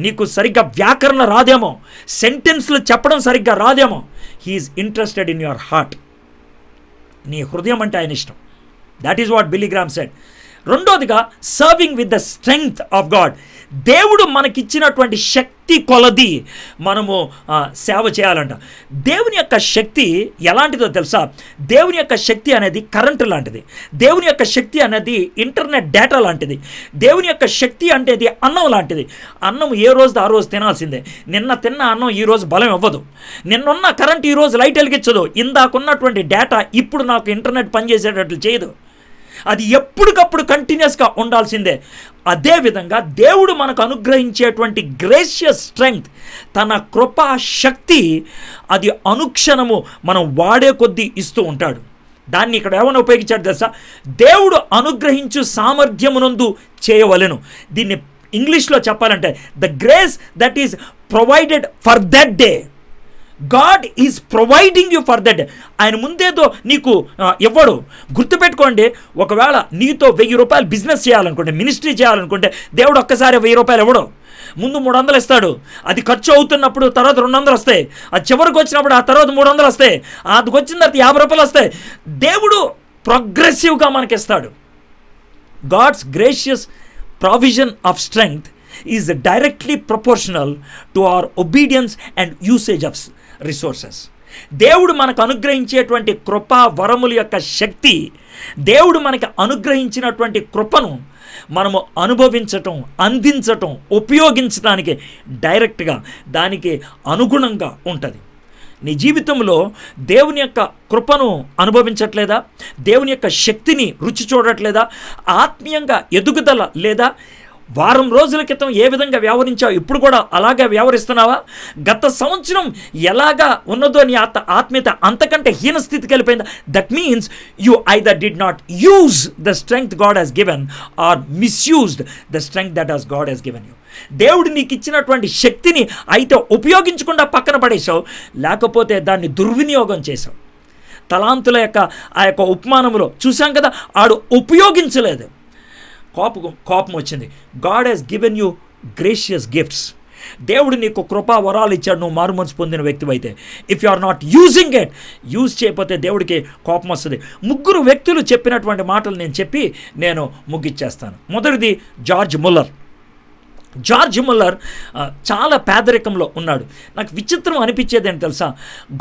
నీకు సరిగ్గా వ్యాకరణ రాదేమో, సెంటెన్స్లు చెప్పడం సరిగ్గా రాదేమో. He is interested in your heart. నీ హృదయం అంటే ఆయన ఇష్టం. That is what Billy Graham said. రెండోదిగా serving with the strength of God. దేవుడు మనకిచ్చినటువంటి శక్తి కొలది మనము సేవ చేయాలంట. దేవుని యొక్క శక్తి ఎలాంటిదో తెలుసా? దేవుని యొక్క శక్తి అనేది కరెంటు లాంటిది. దేవుని యొక్క శక్తి అనేది ఇంటర్నెట్ డేటా లాంటిది. దేవుని యొక్క శక్తి అంటే అది అన్నం లాంటిది. అన్నం ఏ రోజు ఆ రోజు తినాల్సిందే. నిన్న తిన్న అన్నం ఈరోజు బలం ఇవ్వదు. నిన్నున్న కరెంట్ ఈరోజు లైట్ వెలిగించదు. ఇందాకున్నటువంటి డేటా ఇప్పుడు నాకు ఇంటర్నెట్ పనిచేసేటట్లు చేయదు. అది ఎప్పటికప్పుడు కంటిన్యూస్గా ఉండాల్సిందే. అదేవిధంగా దేవుడు మనకు అనుగ్రహించేటువంటి గ్రేషియస్ స్ట్రెంగ్త్, తన కృపా శక్తి, అది అనుక్షణము మనం వాడే కొద్దీ ఇస్తూ ఉంటాడు. దాన్ని ఇక్కడ ఏమైనా ఉపయోగించాడు తెలుసా? దేవుడు అనుగ్రహించు సామర్థ్యమునందు చేయవలెను. దీన్ని ఇంగ్లీష్లో చెప్పాలంటే the grace that is provided for that day. God is providing you for that. ఆయన ముందేదో నీకు ఇవ్వడు. గుర్తుపెట్టుకోండి, ఒకవేళ నీతో 1000 రూపాయలు బిజినెస్ చేయాలనుకుంటే, మినిస్ట్రీ చేయాలనుకుంటే దేవుడు ఒక్కసారి 1000 రూపాయలు ఇవ్వడు. ముందు 300 ఇస్తాడు. అది ఖర్చు అవుతున్నప్పుడు తర్వాత 200 వస్తాయి. అది చివరికి వచ్చినప్పుడు ఆ తర్వాత 300 వస్తాయి. అది వచ్చిన తర్వాత 50 రూపాయలు వస్తాయి. దేవుడు ప్రోగ్రెసివ్గా మనకిస్తాడు. God's gracious provision of strength is directly proportional to our obedience and usage of resources. దేవుడు మనకు అనుగ్రహించేటువంటి కృపా వరముల యొక్క శక్తి, దేవుడు మనకి అనుగ్రహించినటువంటి కృపను మనము అనుభవించటం, అందించటం, ఉపయోగించడానికి డైరెక్ట్గా దానికి అనుగుణంగా ఉంటుంది. నీ జీవితంలో దేవుని యొక్క కృపను అనుభవించట్లేదా? దేవుని యొక్క శక్తిని రుచి చూడట్లేదా? ఆత్మీయంగా ఎదుగుదల లేదా? వారం రోజుల క్రితం ఏ విధంగా వ్యవహరించావు ఇప్పుడు కూడా అలాగే వ్యవహరిస్తున్నావా? గత సంవత్సరం ఎలాగా ఉన్నదో నీ ఆత్మీయత అంతకంటే హీన స్థితికి వెళ్ళిపోయిందా? That means you either did not use the strength God has given or misused the strength that has God has given you. దేవుడు నీకు ఇచ్చినటువంటి శక్తిని అయితే ఉపయోగించకుండా పక్కన పడేసావు, లేకపోతే దాన్ని దుర్వినియోగం చేసావు. తలాంతుల యొక్క ఆ యొక్క ఉపమానంలో చూసాం కదా, ఆడు ఉపయోగించలేదు, కోపం వచ్చింది. God has given you gracious gifts. దేవుడు నీకు కృపా వరాలు ఇచ్చాడు, నువ్వు మారుమనసు పొందిన వ్యక్తి అయితే. If you are not using it, use చేయకపోతే దేవుడికి కోపం వస్తుంది. 3 వ్యక్తులు చెప్పినటువంటి మాటలు నేను చెప్పి నేను ముగిచ్చేస్తాను. మొదటిది జార్జ్ ముల్లర్. జార్జ్ ముల్లర్ చాలా పేదరికంలో ఉన్నాడు. నాకు విచిత్రం అనిపించేది ఏంటి తెలుసా?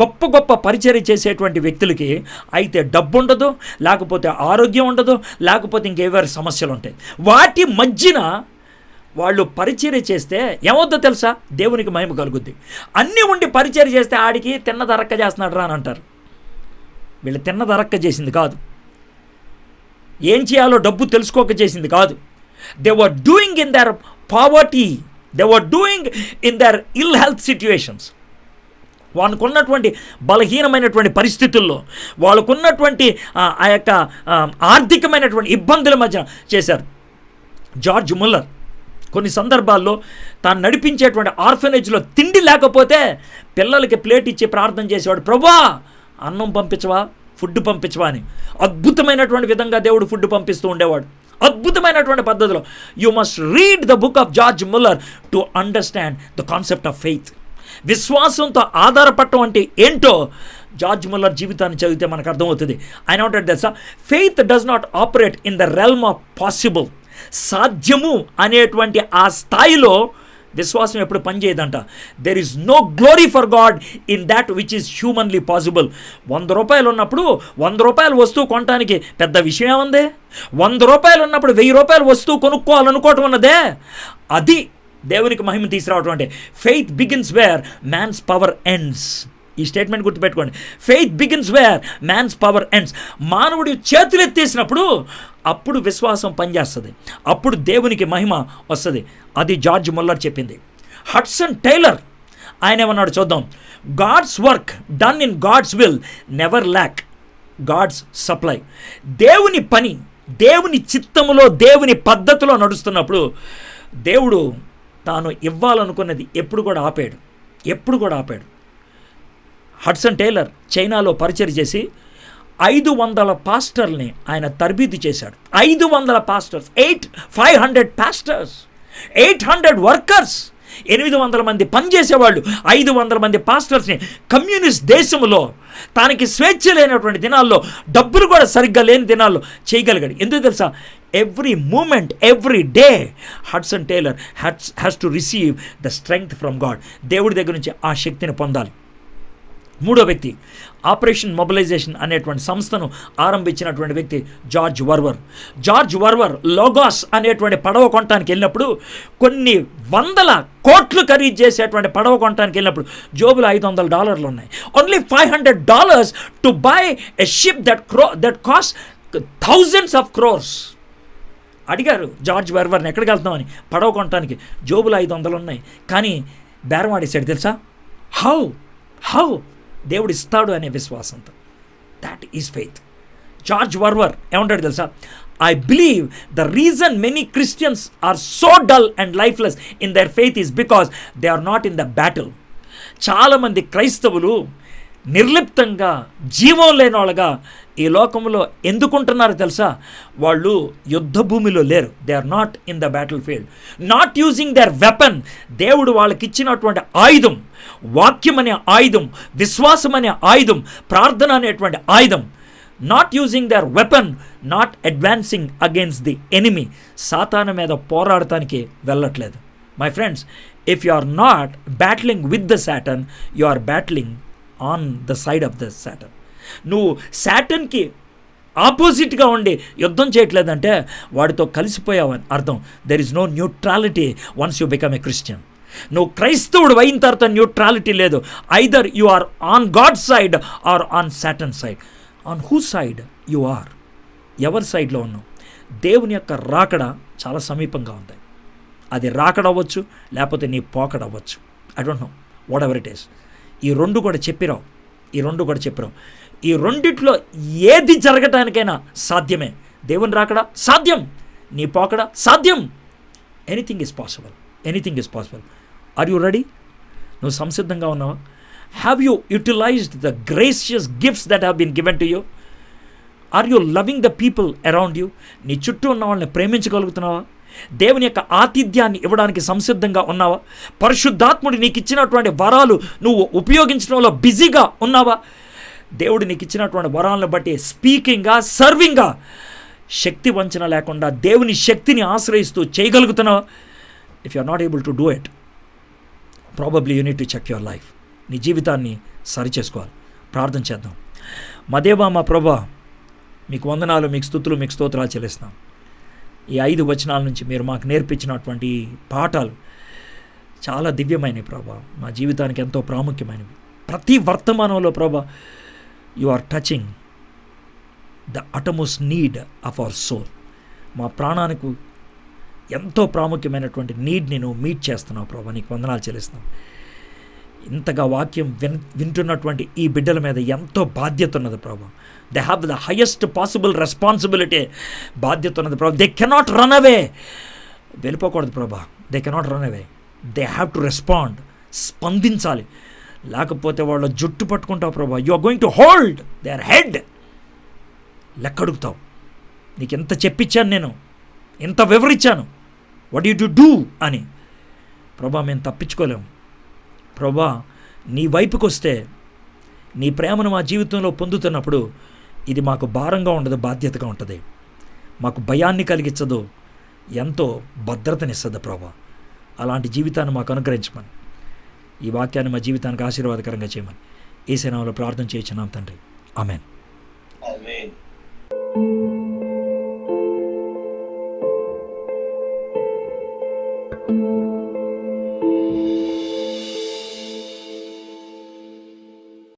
గొప్ప గొప్ప పరిచర్య చేసేటువంటి వ్యక్తులకి అయితే డబ్బు ఉండదు, లేకపోతే ఆరోగ్యం ఉండదు, లేకపోతే ఇంకేవారి సమస్యలు ఉంటాయి. వాటి మధ్యన వాళ్ళు పరిచర్య చేస్తే ఏమవుద్దో తెలుసా? దేవునికి మహిమ కలుగుద్ది. అన్నీ ఉండి పరిచర్య చేస్తే ఆడికి తిన్నదరక్క చేస్తున్నాడు రా అని అంటారు. వీళ్ళు తిన్నదరక్క చేసింది కాదు, ఏం చేయాలో డబ్బు తెలుసుకోక చేసింది కాదు. They were doing in their poverty, they were doing in their ill health situations. వాళ్ళకున్నటువంటి బలహీనమైనటువంటి పరిస్థితుల్లో, వాళ్ళకున్నటువంటి ఆ యొక్క ఆర్థికమైనటువంటి ఇబ్బందుల మధ్య చేశారు. జార్జ్ ముల్లర్ కొన్ని సందర్భాల్లో తాను నడిపించేటువంటి ఆర్ఫనేజ్లో తిండి లేకపోతే పిల్లలకి ప్లేట్ ఇచ్చి ప్రార్థన చేసేవాడు, ప్రభువా అన్నం పంపించవా, ఫుడ్ పంపించవా అని. అద్భుతమైనటువంటి విధంగా దేవుడు ఫుడ్ పంపిస్తూ ఉండేవాడు, అద్భుతమైనటువంటి పద్ధతిలో. You must read the book of George Muller to understand the concept of faith. విశ్వాసంతో ఆధారపడటం అంటే ఏంటో జార్జ్ ముల్లర్ జీవితాన్ని చదివితే మనకు అర్థమవుతుంది. ఆయన ఏమంటాడు తెలుసా? Faith does not operate in the realm of possible. సాధ్యము అనేటువంటి ఆ స్థాయిలో విశ్వాసం ఎప్పుడు పనిచేయదంట. There is no glory for God in that which is humanly possible. 100 రూపాయలు ఉన్నప్పుడు 100 రూపాయల వస్తువు కొనడానికి పెద్ద విషయం ఏముంది? 100 రూపాయలు ఉన్నప్పుడు 1000 రూపాయల వస్తువు కొనుక్కోవాలనుకోవటం ఉన్నదే, అది దేవునికి మహిమ తీసుకురావటం అంటే. Faith begins where man's power ends. ఈ స్టేట్మెంట్ గుర్తుపెట్టుకోండి. Faith begins where man's power ends. మానవుడు చేతులు ఎత్తేసినప్పుడు అప్పుడు విశ్వాసం పనిచేస్తుంది, అప్పుడు దేవునికి మహిమ వస్తుంది. అది జార్జ్ ముల్లర్ చెప్పింది. హడ్సన్ టైలర్ ఆయన ఏమన్నాడు చూద్దాం. God's work done in God's will never lack God's supply. దేవుని పని దేవుని చిత్తములో దేవుని పద్ధతిలో నడుస్తున్నప్పుడు దేవుడు తాను ఇవ్వాలనుకున్నది ఎప్పుడు కూడా ఆపాడు. హడ్సన్ టైలర్ చైనాలో పరిచయం చేసి 500 పాస్టర్ని ఆయన తరబీదు చేశాడు. 500 పాస్టర్స్, 500 పాస్టర్స్, 800 వర్కర్స్, 800 మంది పనిచేసేవాళ్ళు, 500 మంది పాస్టర్స్ని కమ్యూనిస్ట్ దేశంలో తనకి స్వేచ్ఛ లేనటువంటి దినాల్లో, డబ్బులు కూడా సరిగ్గా లేని దినాల్లో చేయగలిగాడు. ఎందుకు తెలుసా? Every moment, every day Hudson Taylor has to receive the strength from God. దేవుడి దగ్గర నుంచి ఆ శక్తిని పొందాలి. మూడో వ్యక్తి, ఆపరేషన్ మొబిలైజేషన్ అనేటువంటి సంస్థను ఆరంభించినటువంటి వ్యక్తి జార్జ్ వర్వర్ లోగాస్ అనేటువంటి పడవ కొనటానికి వెళ్ళినప్పుడు, కొన్ని 100 కోట్లు ఖరీదు చేసేటువంటి పడవ కొనటానికి వెళ్ళినప్పుడు జోబులో $500 ఉన్నాయి. Only $500 to buy a ship that cost thousands of crores. అడిగారు జార్జ్ వర్వర్ని, ఎక్కడికి వెళ్తామని. పడవ కొనటానికి. జోబులో 500 ఉన్నాయి, కానీ బేరం ఆడేసాడు తెలుసా? హౌ దేవుడు ఇస్తాడు అనే విశ్వాసంతో. That is faith. George Verwer ఏమంటాడు తెలుసా? I believe the reason many Christians are so dull and lifeless in their faith is because they are not in the battle. చాలామంది క్రైస్తవులు నిర్లిప్తంగా, జీవం లేని వాళ్ళగా ఈ లోకంలో ఎందుకుంటున్నారు తెలుసా? వాళ్ళు యుద్ధ భూమిలో లేరు. They are not in the battlefield, not using their weapon. దేవుడు వాళ్ళకి ఇచ్చినటువంటి ఆయుధం, వాక్యం అనే ఆయుధం, విశ్వాసం అనే ఆయుధం, ప్రార్థన అనేటువంటి ఆయుధం. Not using their weapon, not advancing against the enemy. సాతాను మీద పోరాడటానికి వెళ్ళట్లేదు. My friends, if you are not battling with the Satan, you are battling on the side of the Satan. నువ్వు సాటన్కి ఆపోజిట్గా ఉండి యుద్ధం చేయట్లేదంటే వాడితో కలిసిపోయావని అర్థం. There is no neutrality once you become a Christian. నువ్వు క్రైస్తవుడు అయిన తర్వాత న్యూట్రాలిటీ లేదు. Either you are on God side or on Satan side. On who side you are? ఎవరి సైడ్లో ఉన్నావు? దేవుని యొక్క రాకడ చాలా సమీపంగా ఉంది. అది రాకడ అవ్వచ్చు, లేకపోతే నీ పోకడ అవ్వచ్చు. I don't know, what ever it is. ఈ రెండు కూడా చెప్పిరావు. ఈ రెండిట్లో ఏది జరగటానికైనా సాధ్యమే. దేవుని రాకడ సాధ్యం, నీ పోకడ సాధ్యం. Anything is possible. Are you ready? నువ్వు సంసిద్ధంగా ఉన్నావా? Have you utilized the gracious gifts that have been given to you? Are you loving the people around you? నీ చుట్టూ ఉన్న వాళ్ళని ప్రేమించగలుగుతున్నావా? దేవుని యొక్క ఆతిథ్యాన్ని ఇవ్వడానికి సంసిద్ధంగా ఉన్నావా? పరిశుద్ధాత్ముడు నీకు ఇచ్చినటువంటి వరాలు నువ్వు ఉపయోగించడంలో బిజీగా ఉన్నావా? దేవుడు నీకు ఇచ్చినటువంటి వరాలను బట్టి స్పీకింగ్గా, సర్వింగ్గా, శక్తి వంచన లేకుండా దేవుని శక్తిని ఆశ్రయిస్తూ చేయగలుగుతున్నావా? If you are not able to do it, probably you need to check your life. నీ జీవితాన్ని సరిచేసుకోవాలి. ప్రార్థన చేద్దాం. మా దేవా, మా ప్రభా, మీకు వందనాలు, మీకు స్తుతులు, మీకు స్తోత్రాలు చెల్లిస్తున్నాం. ఈ 5 వచనాల నుంచి మీరు మాకు నేర్పించినటువంటి పాఠాలు చాలా దివ్యమైనవి ప్రభా. మా జీవితానికి ఎంతో ప్రాముఖ్యమైనవి. ప్రతి వర్తమానంలో ప్రభా, you are touching the utmost need of our soul. మా ప్రాణానికి ఎంతో ప్రాముఖ్యమైనటువంటి నీడ్ని నువ్వు మీట్ చేస్తున్నావు ప్రభా. నీకు వందనాలు చెల్లిస్తున్నావు. ఇంతగా వాక్యం వింటున్నటువంటి ఈ బిడ్డల మీద ఎంతో బాధ్యత ఉన్నది ప్రభా. They have the highest possible responsibility. బాధ్యత ఉన్నది ప్రభా. They cannot run away. వెళ్ళిపోకూడదు ప్రభా. They cannot run away. They have to respond. స్పందించాలి. లేకపోతే వాళ్ళ జుట్టు పట్టుకుంటావు ప్రభా. You are going to hold their head. లెక్కడుగుతావు. నీకు ఎంత చెప్పించాను, నేను ఎంత వివరించాను, వాట్ యు టు డూ అని. ప్రభా, మేము తప్పించుకోలేము ప్రభా. నీ వైపుకి వస్తే, నీ ప్రేమను మా జీవితంలో పొందుతున్నప్పుడు ఇది మాకు భారంగా ఉండదు, బాధ్యతగా ఉంటుంది. మాకు భయాన్ని కలిగించదు, ఎంతో భద్రతనిస్తుంది ప్రభా. అలాంటి జీవితాన్ని మాకు అనుగ్రహించమని, ఈ వాక్యాన్ని మా జీవితానికి ఆశీర్వాదకరంగా చేయమని యేసు నామములో ప్రార్థన చేయించున్నాం తండ్రి. ఆమేన్.